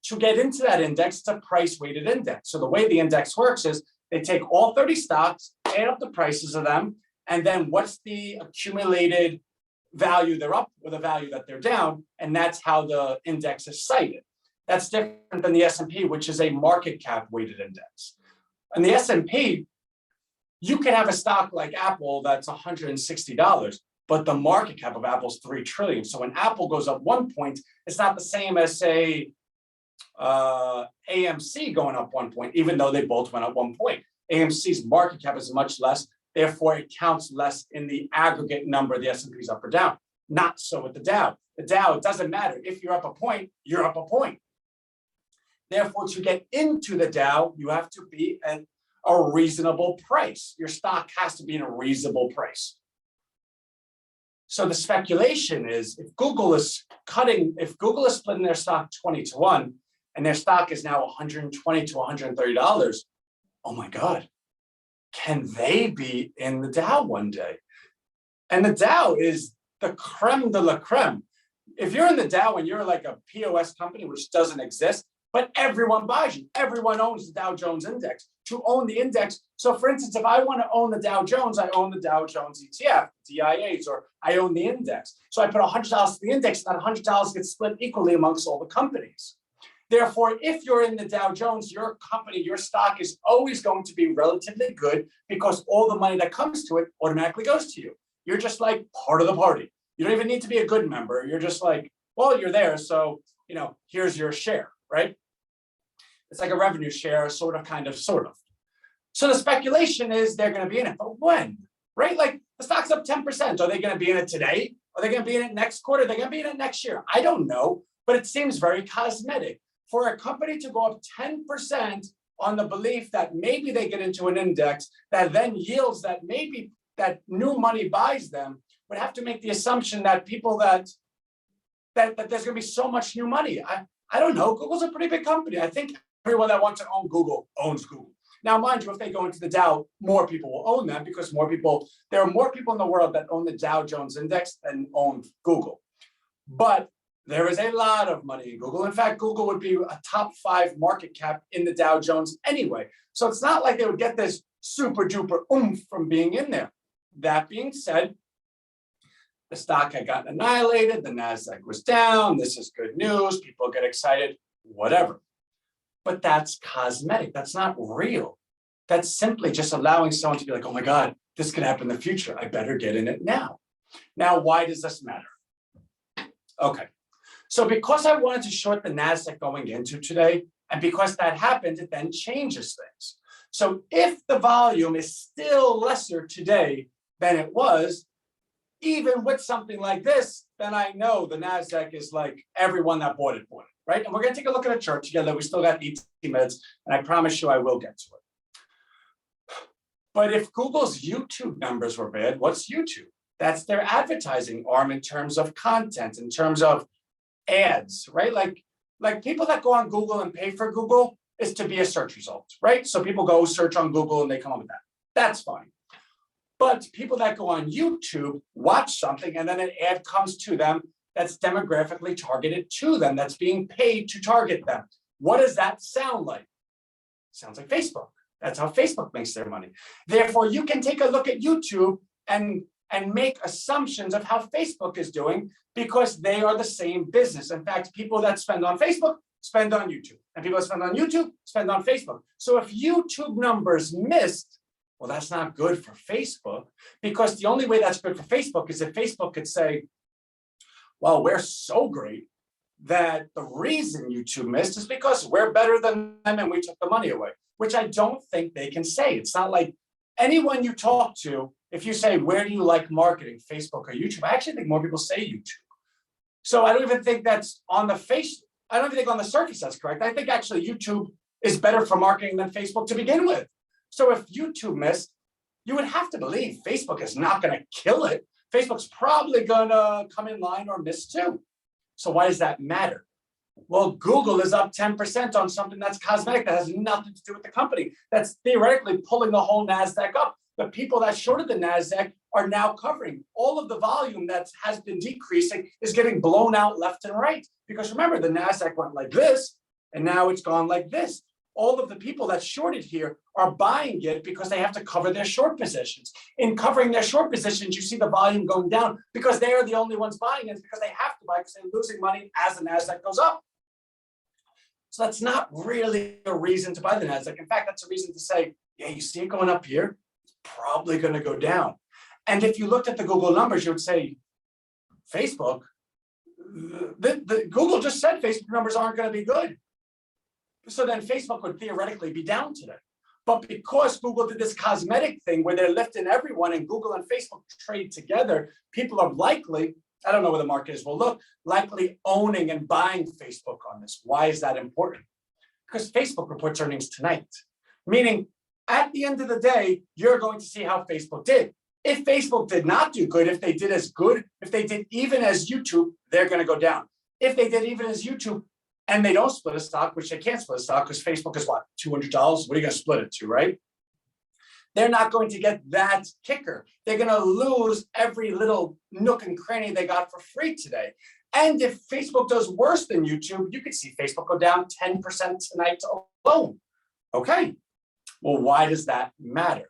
To get into that index, it's a price-weighted index. So the way the index works is they take all 30 stocks, add up the prices of them, and then what's the accumulated value they're up or the value that they're down, and that's how the index is cited. That's different than the S&P, which is a market cap weighted index. And the S&P, you can have a stock like Apple that's $160, but the market cap of Apple is $3 trillion. So when Apple goes up 1 point, it's not the same as, say, AMC going up 1 point, even though they both went up 1 point. AMC's market cap is much less, therefore it counts less in the aggregate number the S&P's up or down. Not so with the Dow. The Dow, it doesn't matter. If you're up a point, you're up a point. Therefore, to get into the Dow, you have to be at a reasonable price. Your stock has to be in a reasonable price. So the speculation is if Google is splitting their stock 20-1 and their stock is now $120 to $130, oh my God, can they be in the Dow one day? And the Dow is the creme de la creme. If you're in the Dow and you're like a POS company, which doesn't exist, but everyone buys you, everyone owns the Dow Jones Index. To own the index, so for instance, if I want to own the Dow Jones, I own the Dow Jones ETF, DIAs, or I own the index. So I put $100 to the index, and that $100 gets split equally amongst all the companies. Therefore, if you're in the Dow Jones, your company, your stock is always going to be relatively good because all the money that comes to it automatically goes to you. You're just like part of the party. You don't even need to be a good member. You're just like, well, you're there, so here's your share, right? It's like a revenue share, sort of, kind of, sort of. So the speculation is they're going to be in it, but when, right? Like the stock's up 10%. Are they going to be in it today? Are they going to be in it next quarter? Are they going to be in it next year? I don't know, but it seems very cosmetic. For a company to go up 10% on the belief that maybe they get into an index that then yields that maybe that new money buys them, would have to make the assumption that people that there's going to be so much new money. I don't know. Google's a pretty big company. I think everyone that wants to own Google owns Google. Now, mind you, if they go into the Dow, more people will own them because there are more people in the world that own the Dow Jones Index than own Google. But there is a lot of money in Google. In fact, Google would be a top 5 market cap in the Dow Jones anyway. So it's not like they would get this super duper oomph from being in there. That being said, the stock had gotten annihilated. The NASDAQ was down. This is good news. People get excited, whatever. But that's cosmetic. That's not real. That's simply just allowing someone to be like, oh my God, this could happen in the future. I better get in it now. Now, why does this matter? Okay. So because I wanted to short the NASDAQ going into today, and because that happened, it then changes things. So if the volume is still lesser today than it was, even with something like this, then I know the NASDAQ is like everyone that bought it, right? And we're going to take a look at a chart together. We still got 18 minutes, and I promise you I will get to it. But if Google's YouTube numbers were bad, what's YouTube? That's their advertising arm in terms of content, in terms of ads, right? Like people that go on Google and pay for Google is to be a search result, right? So people go search on Google and they come up with that. That's fine. But people that go on YouTube watch something and then an ad comes to them that's demographically targeted to them, that's being paid to target them. What does that sound like? Sounds like Facebook. That's how Facebook makes their money. Therefore, you can take a look at YouTube and make assumptions of how Facebook is doing because they are the same business. In fact, people that spend on Facebook spend on YouTube, and people that spend on YouTube spend on Facebook. So if YouTube numbers missed, well, that's not good for Facebook, because the only way that's good for Facebook is if Facebook could say, well, we're so great that the reason YouTube missed is because we're better than them and we took the money away, which I don't think they can say. It's not like anyone you talk to, if you say, where do you like marketing, Facebook or YouTube? I actually think more people say YouTube. So I don't even think that's on the face. I don't even think on the surface that's correct. I think actually YouTube is better for marketing than Facebook to begin with. So if YouTube missed, you would have to believe Facebook is not going to kill it. Facebook's probably going to come in line or miss too. So why does that matter? Well, Google is up 10% on something that's cosmetic, that has nothing to do with the company. That's theoretically pulling the whole NASDAQ up. The people that shorted the NASDAQ are now covering. All of the volume that has been decreasing is getting blown out left and right. Because remember, the NASDAQ went like this, and now it's gone like this. All of the people that shorted here are buying it because they have to cover their short positions. In covering their short positions, you see the volume going down because they are the only ones buying it. It's because they have to buy because they're losing money as the NASDAQ goes up. So that's not really a reason to buy the NASDAQ. In fact, that's a reason to say, yeah, you see it going up here, it's probably going to go down. And if you looked at the Google numbers, you would say, Facebook, Google just said Facebook numbers aren't going to be good. So then Facebook would theoretically be down today. But because Google did this cosmetic thing where they're lifting everyone and Google and Facebook trade together, people are likely, I don't know where the market is, will look, likely owning and buying Facebook on this. Why is that important? Because Facebook reports earnings tonight. Meaning, at the end of the day, you're going to see how Facebook did. If Facebook did not do good, if they did as good, if they did even as YouTube, they're going to go down. If they did even as YouTube and they don't split a stock, which they can't split a stock because Facebook is what, $200? What are you going to split it to, right? They're not going to get that kicker. They're going to lose every little nook and cranny they got for free today. And if Facebook does worse than YouTube, you could see Facebook go down 10% tonight alone. Okay, well, why does that matter?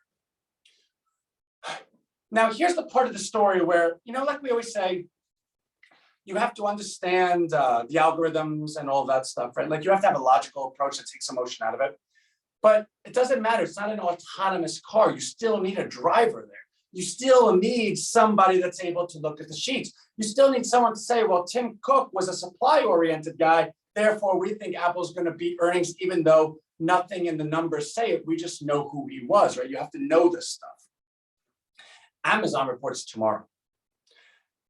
Now, here's the part of the story where, like we always say, you have to understand the algorithms and all that stuff, right? Like you have to have a logical approach that takes emotion out of it. But it doesn't matter. It's not an autonomous car. You still need a driver there. You still need somebody that's able to look at the sheets. You still need someone to say, well, Tim Cook was a supply-oriented guy. Therefore, we think Apple's going to beat earnings, even though nothing in the numbers say it. We just know who he was, right? You have to know this stuff. Amazon reports tomorrow.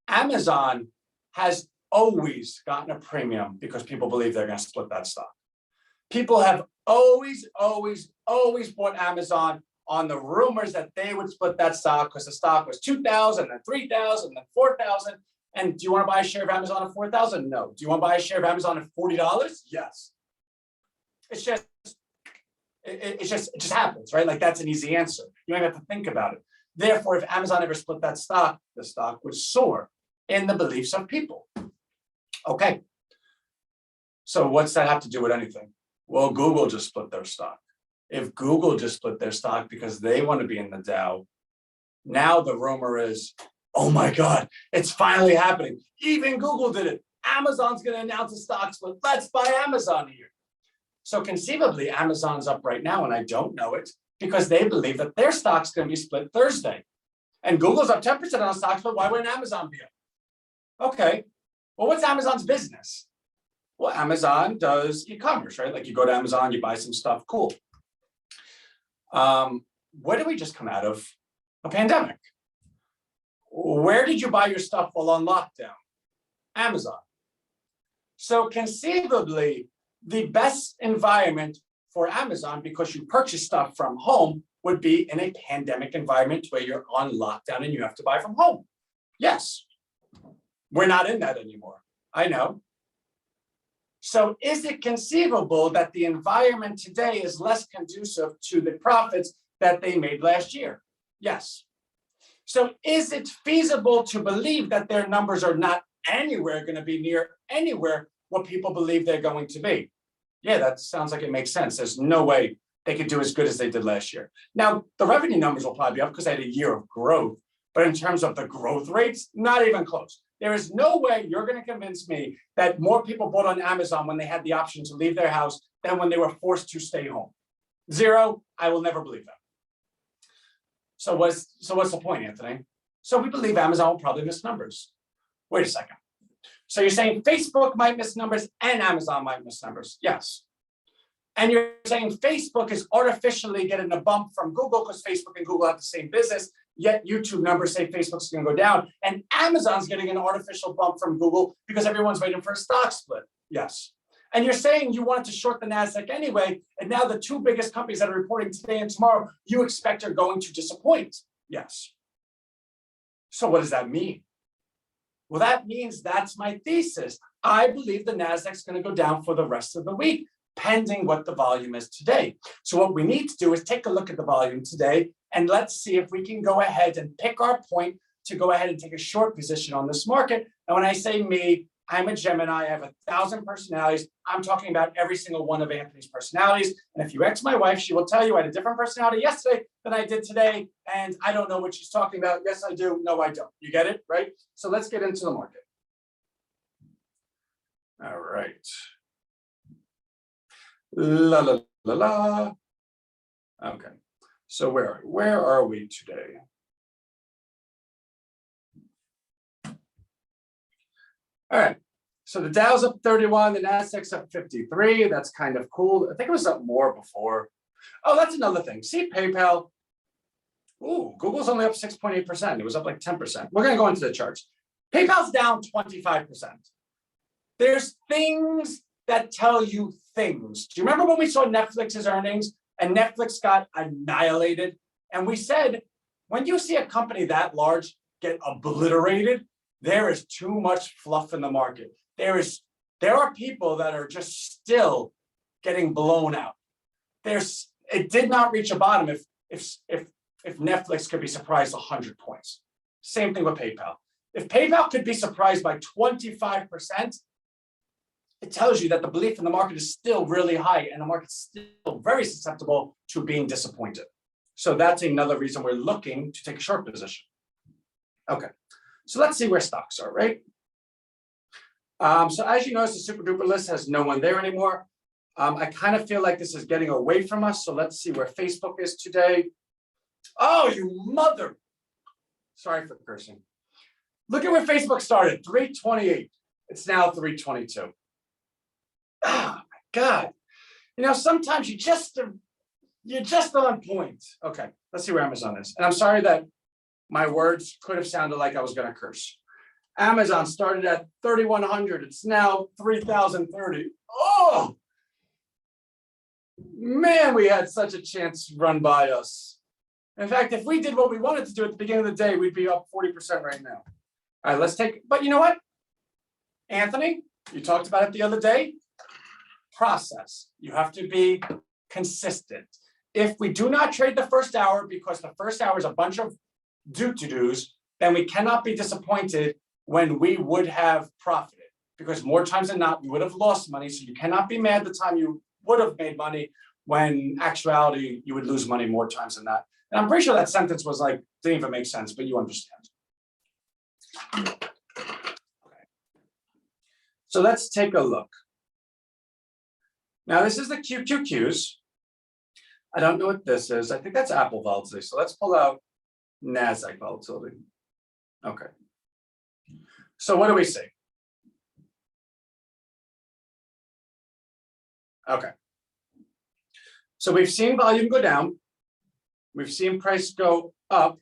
Amazon has always gotten a premium because people believe they're going to split that stock. People have always bought Amazon on the rumors that they would split that stock because the stock was 2,000, then 3,000, then 4,000. And do you want to buy a share of Amazon at 4,000? No. Do you want to buy a share of Amazon at $40? Yes. It just happens, right? Like that's an easy answer. You don't even have to think about it. Therefore, if Amazon ever split that stock, the stock would soar in the beliefs of people. Okay. So what's that have to do with anything? Well, Google just split their stock. If Google just split their stock because they want to be in the Dow, now the rumor is, oh my God, it's finally happening. Even Google did it. Amazon's going to announce a stock split. Let's buy Amazon here. So conceivably, Amazon's up right now, and I don't know it because they believe that their stock's going to be split Thursday. And Google's up 10% on a stock split. Why wouldn't Amazon be up? Okay. Well, what's Amazon's business? Well, Amazon does e-commerce, right? Like you go to Amazon, you buy some stuff. Cool. Where did we just come out of? A pandemic. Where did you buy your stuff while on lockdown? Amazon. So conceivably, the best environment for Amazon, because you purchase stuff from home, would be in a pandemic environment where you're on lockdown and you have to buy from home. Yes, we're not in that anymore. I know. So is it conceivable that the environment today is less conducive to the profits that they made last year? Yes. So is it feasible to believe that their numbers are not anywhere going to be near anywhere what people believe they're going to be? Yeah, that sounds like it makes sense. There's no way they could do as good as they did last year. Now, the revenue numbers will probably be up because they had a year of growth. But in terms of the growth rates, not even close. There is no way you're going to convince me that more people bought on Amazon when they had the option to leave their house than when they were forced to stay home. Zero, I will never believe that. So what's the point, Anthony? So we believe Amazon will probably miss numbers. Wait a second. So you're saying Facebook might miss numbers and Amazon might miss numbers? Yes. And you're saying Facebook is artificially getting a bump from Google because Facebook and Google have the same business, yet YouTube numbers say Facebook's going to go down. And Amazon's getting an artificial bump from Google because everyone's waiting for a stock split. Yes. And you're saying you wanted to short the NASDAQ anyway, and now the two biggest companies that are reporting today and tomorrow, you expect are going to disappoint. Yes. So what does that mean? Well, that means that's my thesis. I believe the NASDAQ's going to go down for the rest of the week, pending what the volume is today. So what we need to do is take a look at the volume today, and let's see if we can go ahead and pick our point to go ahead and take a short position on this market. And when I say me, I'm a Gemini. I have 1,000 personalities. I'm talking about every single one of Anthony's personalities. And if you ask my wife, she will tell you I had a different personality yesterday than I did today. And I don't know what she's talking about. Yes, I do. No, I don't. You get it, right? So let's get into the market. All right. La, la, la, la. Okay. So where are we today? All right, so the Dow's up 31, the NASDAQ's up 53. That's kind of cool. I think it was up more before. Oh, that's another thing. See PayPal. Ooh, Google's only up 6.8%. It was up like 10%. We're going to go into the charts. PayPal's down 25%. There's things that tell you things. Do you remember when we saw Netflix's earnings and Netflix got annihilated? And we said, when you see a company that large get obliterated, there is too much fluff in the market. There are people that are just still getting blown out. It did not reach a bottom if Netflix could be surprised 100 points. Same thing with PayPal. If PayPal could be surprised by 25%, it tells you that the belief in the market is still really high and the market's still very susceptible to being disappointed. So that's another reason we're looking to take a short position. Okay, so let's see where stocks are, right? So as you notice, the super duper list has no one there anymore. I kind of feel like this is getting away from us. So let's see where Facebook is today. Oh, you mother. Sorry for cursing. Look at where Facebook started, 328. It's now 322. Oh my God. You know, sometimes you're just on point. Okay, let's see where Amazon is. And I'm sorry that my words could have sounded like I was going to curse. Amazon started at 3,100. It's now 3,030. Oh, man, we had such a chance run by us. In fact, if we did what we wanted to do at the beginning of the day, we'd be up 40% right now. All right, let's take, but you know what? Anthony, you talked about it the other day. Process. You have to be consistent. If we do not trade the first hour because the first hour is a bunch of do-to-dos, then we cannot be disappointed when we would have profited, because more times than not, we would have lost money. So you cannot be mad the time you would have made money, when actuality, you would lose money more times than that. And I'm pretty sure that sentence was like, didn't even make sense, but you understand. Okay. So let's take a look. Now, this is the QQQs. I don't know what this is. I think that's Apple volatility. So let's pull out NASDAQ volatility. Okay. So what do we see? Okay. So we've seen volume go down. We've seen price go up,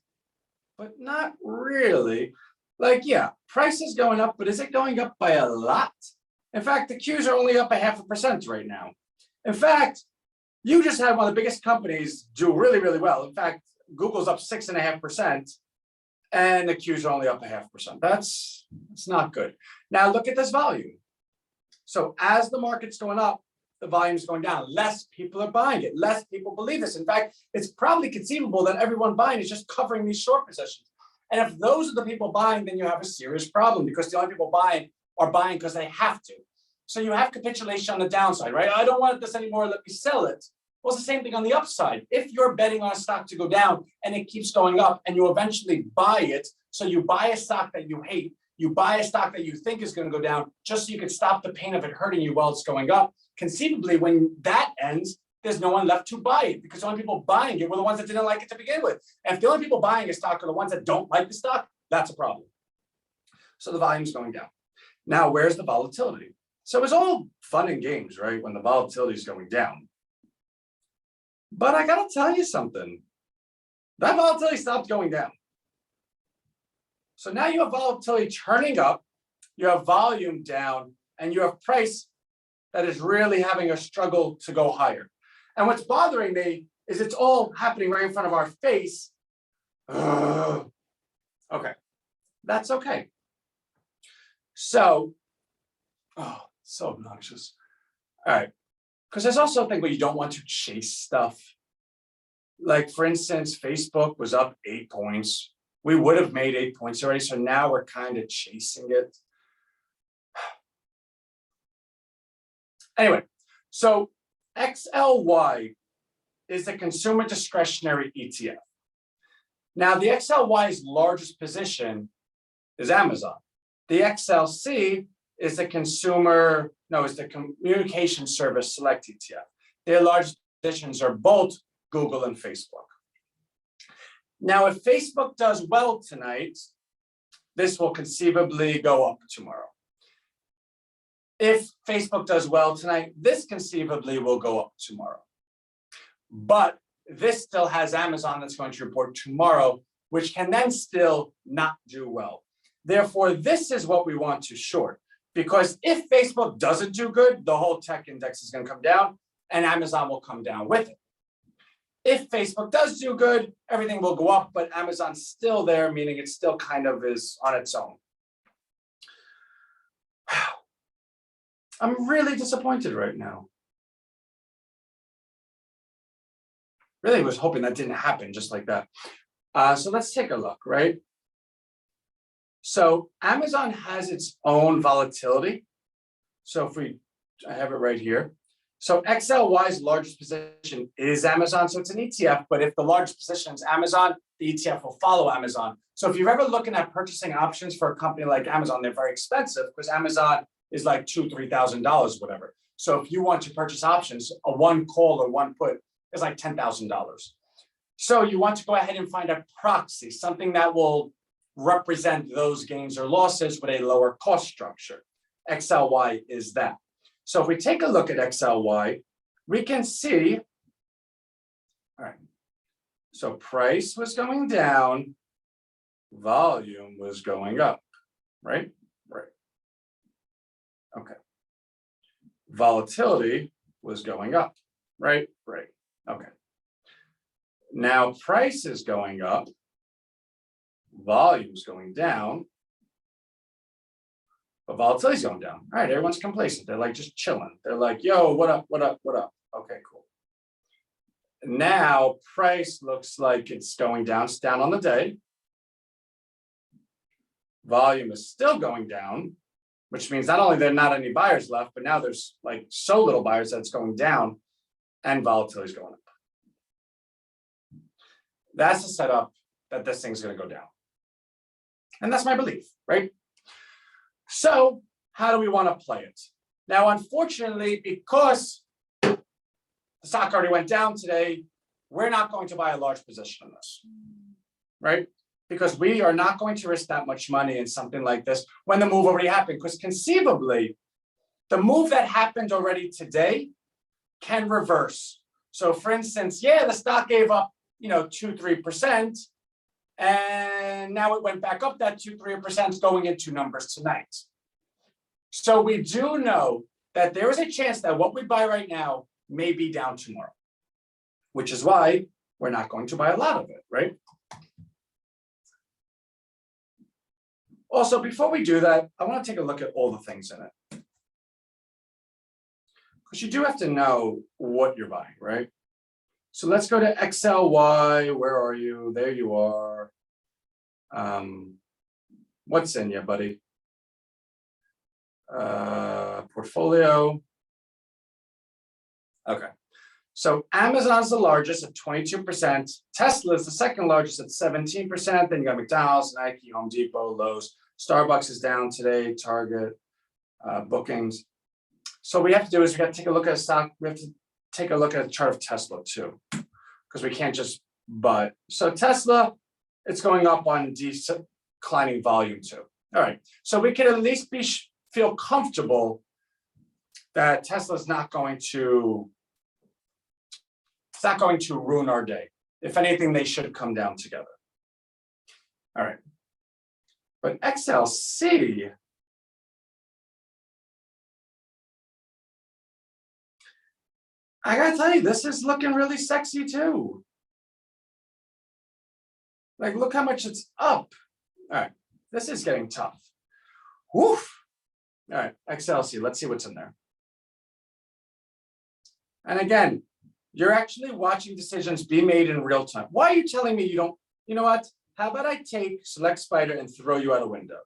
but not really. Like, yeah, price is going up, but is it going up by a lot? In fact, the Qs are only up 0.5% right now. In fact, you just had one of the biggest companies do really, really well. In fact, Google's up 6.5%, and the Qs are only up 0.5%. That's not good. Now look at this volume. So as the market's going up, the volume's going down. Less people are buying it. Less people believe this. In fact, it's probably conceivable that everyone buying is just covering these short positions. And if those are the people buying, then you have a serious problem, because the only people buying are buying because they have to. So you have capitulation on the downside, right? I don't want this anymore. Let me sell it. Well, it's the same thing on the upside. If you're betting on a stock to go down and it keeps going up and you eventually buy it, so you buy a stock that you hate, you buy a stock that you think is going to go down just so you can stop the pain of it hurting you while it's going up. Conceivably, when that ends, there's no one left to buy it, because the only people buying it were the ones that didn't like it to begin with. And if the only people buying a stock are the ones that don't like the stock, that's a problem. So the volume's going down. Now, where's the volatility? So it's all fun and games, right, when the volatility is going down. But I got to tell you something. That volatility stopped going down. So now you have volatility turning up, you have volume down, and you have price that is really having a struggle to go higher. And what's bothering me is it's all happening right in front of our face. Okay, that's okay. So, so obnoxious. All right, because there's also a thing where you don't want to chase stuff. Like, for instance, Facebook was up 8 points. We would have made 8 points already, so now we're kind of chasing it. Anyway, so XLY is the consumer discretionary ETF. Now, the XLY's largest position is Amazon. The XLC is the communication service select ETF. Their largest positions are both Google and Facebook. Now, if Facebook does well tonight, this will conceivably go up tomorrow. If Facebook does well tonight, this conceivably will go up tomorrow. But this still has Amazon that's going to report tomorrow, which can then still not do well. Therefore, this is what we want to short. Because if Facebook doesn't do good, the whole tech index is going to come down and Amazon will come down with it. If Facebook does do good, everything will go up, but Amazon's still there, meaning it still kind of is on its own. I'm really disappointed right now. Really was hoping that didn't happen just like that. So let's take a look, right? So Amazon has its own volatility. So if I have it right here. So XLY's largest position is Amazon. So it's an ETF, but if the largest position is Amazon, the ETF will follow Amazon. So if you're ever looking at purchasing options for a company like Amazon, they're very expensive because Amazon is like $2,000, $3,000, whatever. So if you want to purchase options, a one call or one put is like $10,000. So you want to go ahead and find a proxy, something that will represent those gains or losses with a lower cost structure. XLY is that. So if we take a look at XLY, we can see, all right, so price was going down, volume was going up, right? Right. Okay. Volatility was going up, right? Right. Okay. Now price is going up, volume's going down, but volatility's going down. All right, everyone's complacent. They're like just chilling. They're like, yo, what up, what up, what up? Okay, cool. Now price looks like it's going down. It's down on the day. Volume is still going down, which means not only there are not any buyers left, but now there's like so little buyers that it's going down and volatility is going up. That's the setup that this thing's going to go down. And that's my belief, right? So how do we want to play it? Now, unfortunately, because the stock already went down today, we're not going to buy a large position in this, right? Because we are not going to risk that much money in something like this when the move already happened. Because conceivably, the move that happened already today can reverse. So for instance, yeah, the stock gave up, 2-3%. And now it went back up that 2-3% going into numbers tonight. So we do know that there is a chance that what we buy right now may be down tomorrow, which is why we're not going to buy a lot of it, right? Also, before we do that, I want to take a look at all the things in it. Because you do have to know what you're buying, right? So let's go to XLY. Where are you? There you are. What's in you, buddy? Portfolio. Okay. So Amazon's the largest at 22%. Tesla is the second largest at 17%. Then you got McDonald's, Nike, Home Depot, Lowe's. Starbucks is down today, Target, bookings. So what we have to do is we got to take a look at a stock. We have to take a look at a chart of Tesla too, because we can't just buy. So Tesla, it's going up on declining volume too. All right. So we can at least feel comfortable that Tesla's not going to, it's not going to ruin our day. If anything, they should come down together. All right. But XLC, I gotta tell you, this is looking really sexy too. Like, look how much it's up. All right, this is getting tough. Woof. All right, XLC, let's see what's in there. And again, you're actually watching decisions be made in real time. Why are you telling me you don't, you know what? How about I take Select Spider and throw you out a window?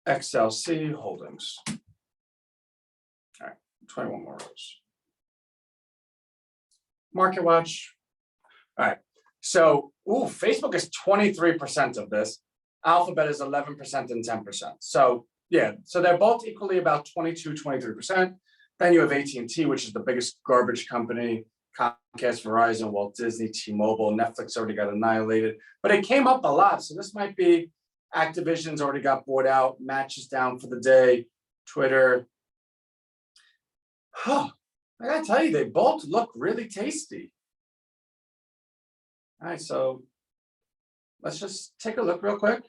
XLC Holdings. All right, 21 more rows. Market Watch. All right, so Facebook is 23% of this. Alphabet is 11% and 10%. So yeah, so they're both equally about 22, 23%. Then you have AT&T, which is the biggest garbage company. Comcast, Verizon, Walt Disney, T-Mobile, Netflix already got annihilated, but it came up a lot. So this might be Activision's already got bought out, Match is down for the day, Twitter. I gotta tell you, they both look really tasty. All right, so let's just take a look real quick.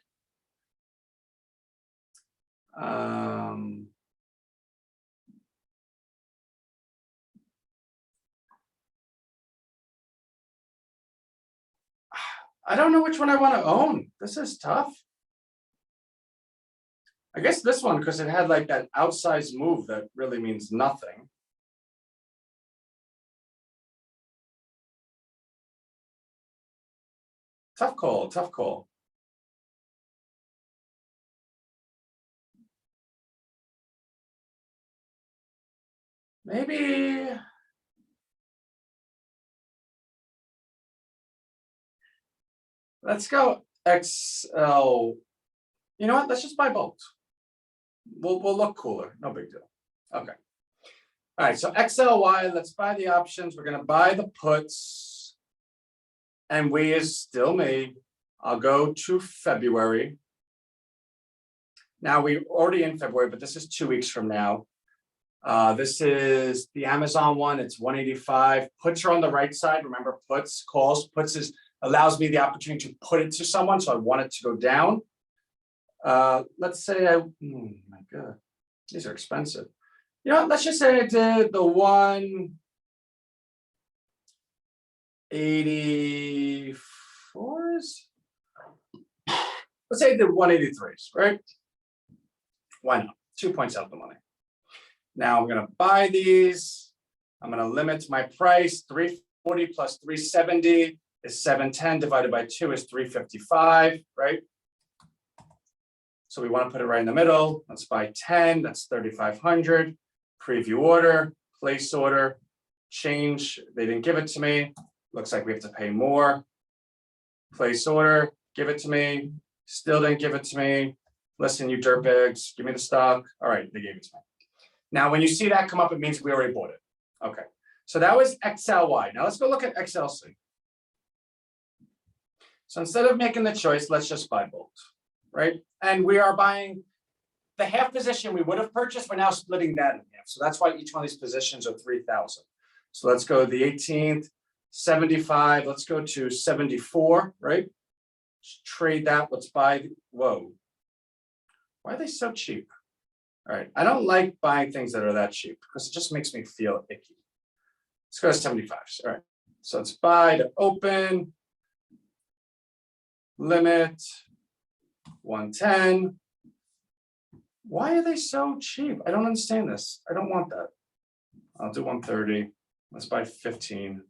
I don't know which one I want to own. This is tough. I guess this one, because it had like that outsized move that really means nothing. Tough call, tough call. Maybe. Let's go XL. You know what? Let's just buy both. We'll look cooler. No big deal. Okay. All right. So XLY, let's buy the options. We're going to buy the puts. And we is still me. I'll go to February. Now we're already in February, but this is 2 weeks from now. This is the Amazon one. It's 185. Puts are on the right side. Remember, puts, calls. Puts allows me the opportunity to put it to someone. So I want it to go down. Let's say my God, these are expensive. You know, let's just say I did the 184s. Let's say I did 183s, right? Why not? 2 points out the money. Now I'm going to buy these. I'm going to limit my price. 340 plus 370 is 710 divided by 2 is 355, right? So we want to put it right in the middle. Let's buy 10. That's 3,500. Preview order, place order, change. They didn't give it to me. Looks like we have to pay more. Place order, give it to me. Still didn't give it to me. Listen, you dirtbags, give me the stock. All right, they gave it to me. Now, when you see that come up, it means we already bought it. Okay, so that was XLY. Now let's go look at XLC. So instead of making the choice, let's just buy both, right? And we are buying the half position we would have purchased. We're now splitting that in half. So that's why each one of these positions are 3,000. So let's go the 18th, 75. Let's go to 74, right? Let's trade that. Let's buy. Whoa. Why are they so cheap? All right. I don't like buying things that are that cheap because it just makes me feel icky. Let's go to 75. All right. So let's buy to open. Limit 110. Why are they so cheap? I don't understand this. I don't want that. I'll do 130. Let's buy 15.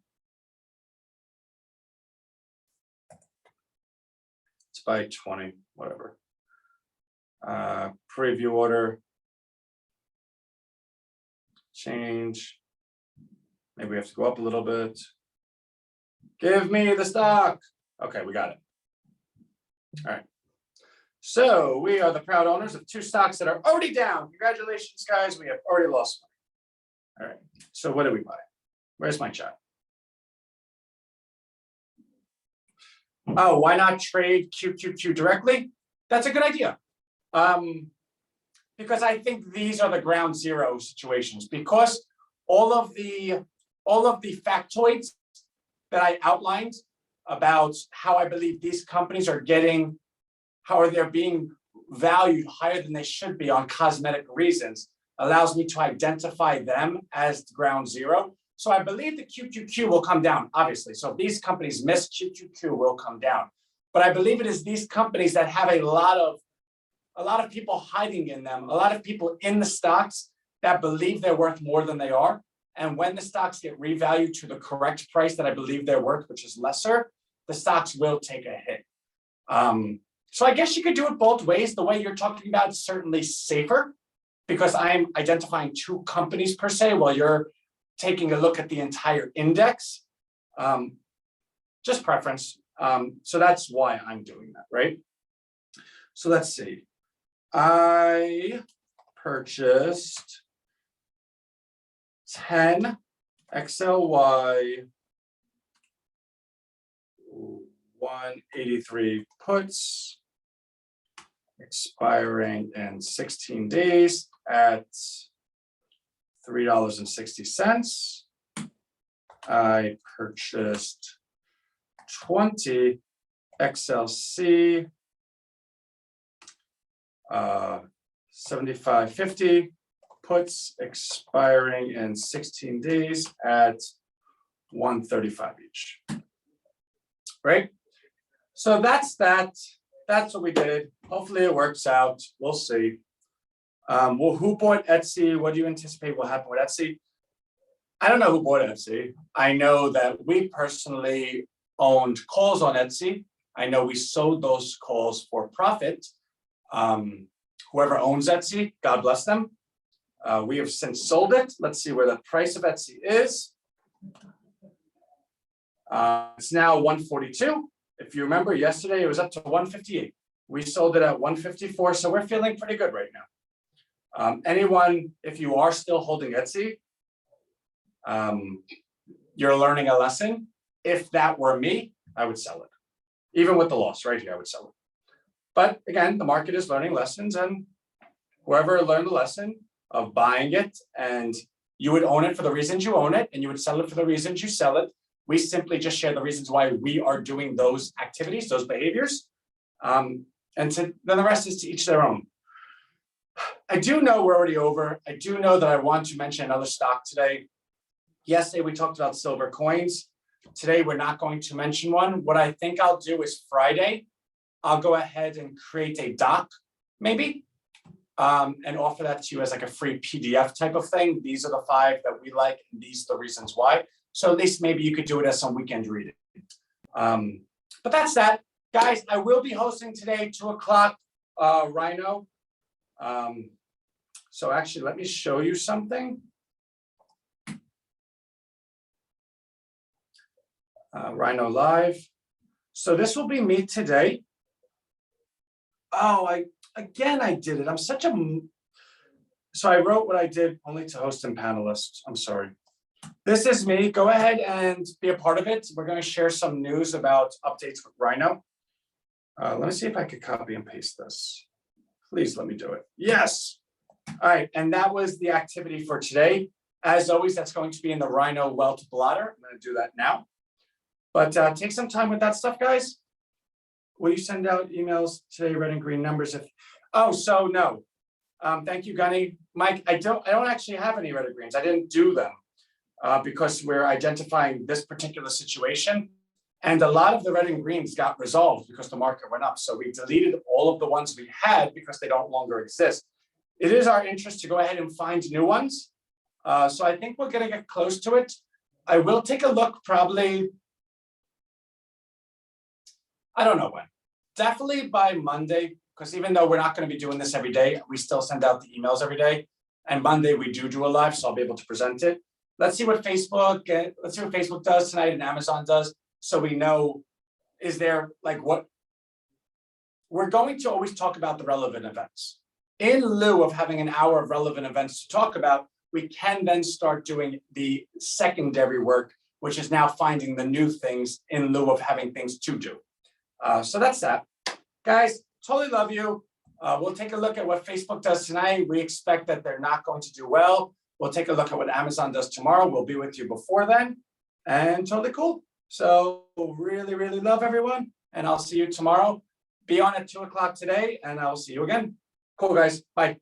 Let's buy 20, whatever. Preview order. Change. Maybe we have to go up a little bit. Give me the stock. Okay, we got it. All right. So we are the proud owners of 2 stocks that are already down. Congratulations, guys. We have already lost money. All right. So what do we buy? Where's my chart? Oh, why not trade QQQ directly? That's a good idea. Because I think these are the ground zero situations. Because all of the factoids that I outlined about how I believe these companies are getting, how they're being valued higher than they should be on cosmetic reasons, allows me to identify them as ground zero. So I believe the QQQ will come down, obviously. So if these companies miss, QQQ will come down. But I believe it is these companies that have a lot of people hiding in them, a lot of people in the stocks that believe they're worth more than they are. And when the stocks get revalued to the correct price that I believe they're worth, which is lesser, the stocks will take a hit. So I guess you could do it both ways. The way you're talking about is certainly safer because I'm identifying 2 companies per se while you're taking a look at the entire index. Just preference. So that's why I'm doing that, right? So let's see. I purchased 10 XLY 183 puts expiring in 16 days at $3.60. I purchased 20 XLC 7550 puts expiring in 16 days at $135 each. Right? So that's that. That's what we did. Hopefully it works out. We'll see. Well, who bought Etsy? What do you anticipate will happen with Etsy? I don't know who bought Etsy. I know that we personally owned calls on Etsy. I know we sold those calls for profit. Whoever owns Etsy, God bless them. We have since sold it. Let's see where the price of Etsy is. It's now 142. If you remember yesterday, it was up to 158. We sold it at 154, so we're feeling pretty good right now. Anyone, if you are still holding Etsy, you're learning a lesson. If that were me, I would sell it. Even with the loss right here, I would sell it. But again, the market is learning lessons, and whoever learned the lesson of buying it, and you would own it for the reasons you own it, and you would sell it for the reasons you sell it. We simply just share the reasons why we are doing those activities, those behaviors. Then the rest is to each their own. I do know we're already over. I do know that I want to mention another stock today. Yesterday, we talked about silver coins. Today, we're not going to mention one. What I think I'll do is Friday, I'll go ahead and create a doc, maybe, and offer that to you as like a free PDF type of thing. These are the 5 that we like, and these are the reasons why. So at least maybe you could do it as some weekend reading. But that's that. Guys, I will be hosting today, 2 o'clock, Rhino. So actually, let me show you something. Rhino Live. So this will be me today. Oh, I did it. I'm such a... So I wrote what I did only to host and panelists. I'm sorry. This is me. Go ahead and be a part of it. We're going to share some news about updates with Rhino. Let me see if I could copy and paste this. Please let me do it. Yes. All right. And that was the activity for today. As always, that's going to be in the Rhino Wealth Blotter. I'm going to do that now. But take some time with that stuff, guys. Will you send out emails today, red and green numbers? If so no. Thank you, Gunny. Mike, I don't actually have any red or greens. I didn't do them. Because we're identifying this particular situation. And a lot of the red and greens got resolved because the market went up. So we deleted all of the ones we had because they don't longer exist. It is our interest to go ahead and find new ones. So I think we're going to get close to it. I will take a look probably, I don't know when. Definitely by Monday, because even though we're not going to be doing this every day, we still send out the emails every day. And Monday we do a live, so I'll be able to present it. Let's see what Facebook does tonight and Amazon does. So we know, is there like what we're going to always talk about the relevant events. In lieu of having an hour of relevant events to talk about, we can then start doing the secondary work, which is now finding the new things in lieu of having things to do. So that's that. Guys, totally love you. We'll take a look at what Facebook does tonight. We expect that they're not going to do well. We'll take a look at what Amazon does tomorrow. We'll be with you before then. And totally cool. So really, really love everyone. And I'll see you tomorrow. Be on at 2 o'clock today, and I'll see you again. Cool, guys. Bye.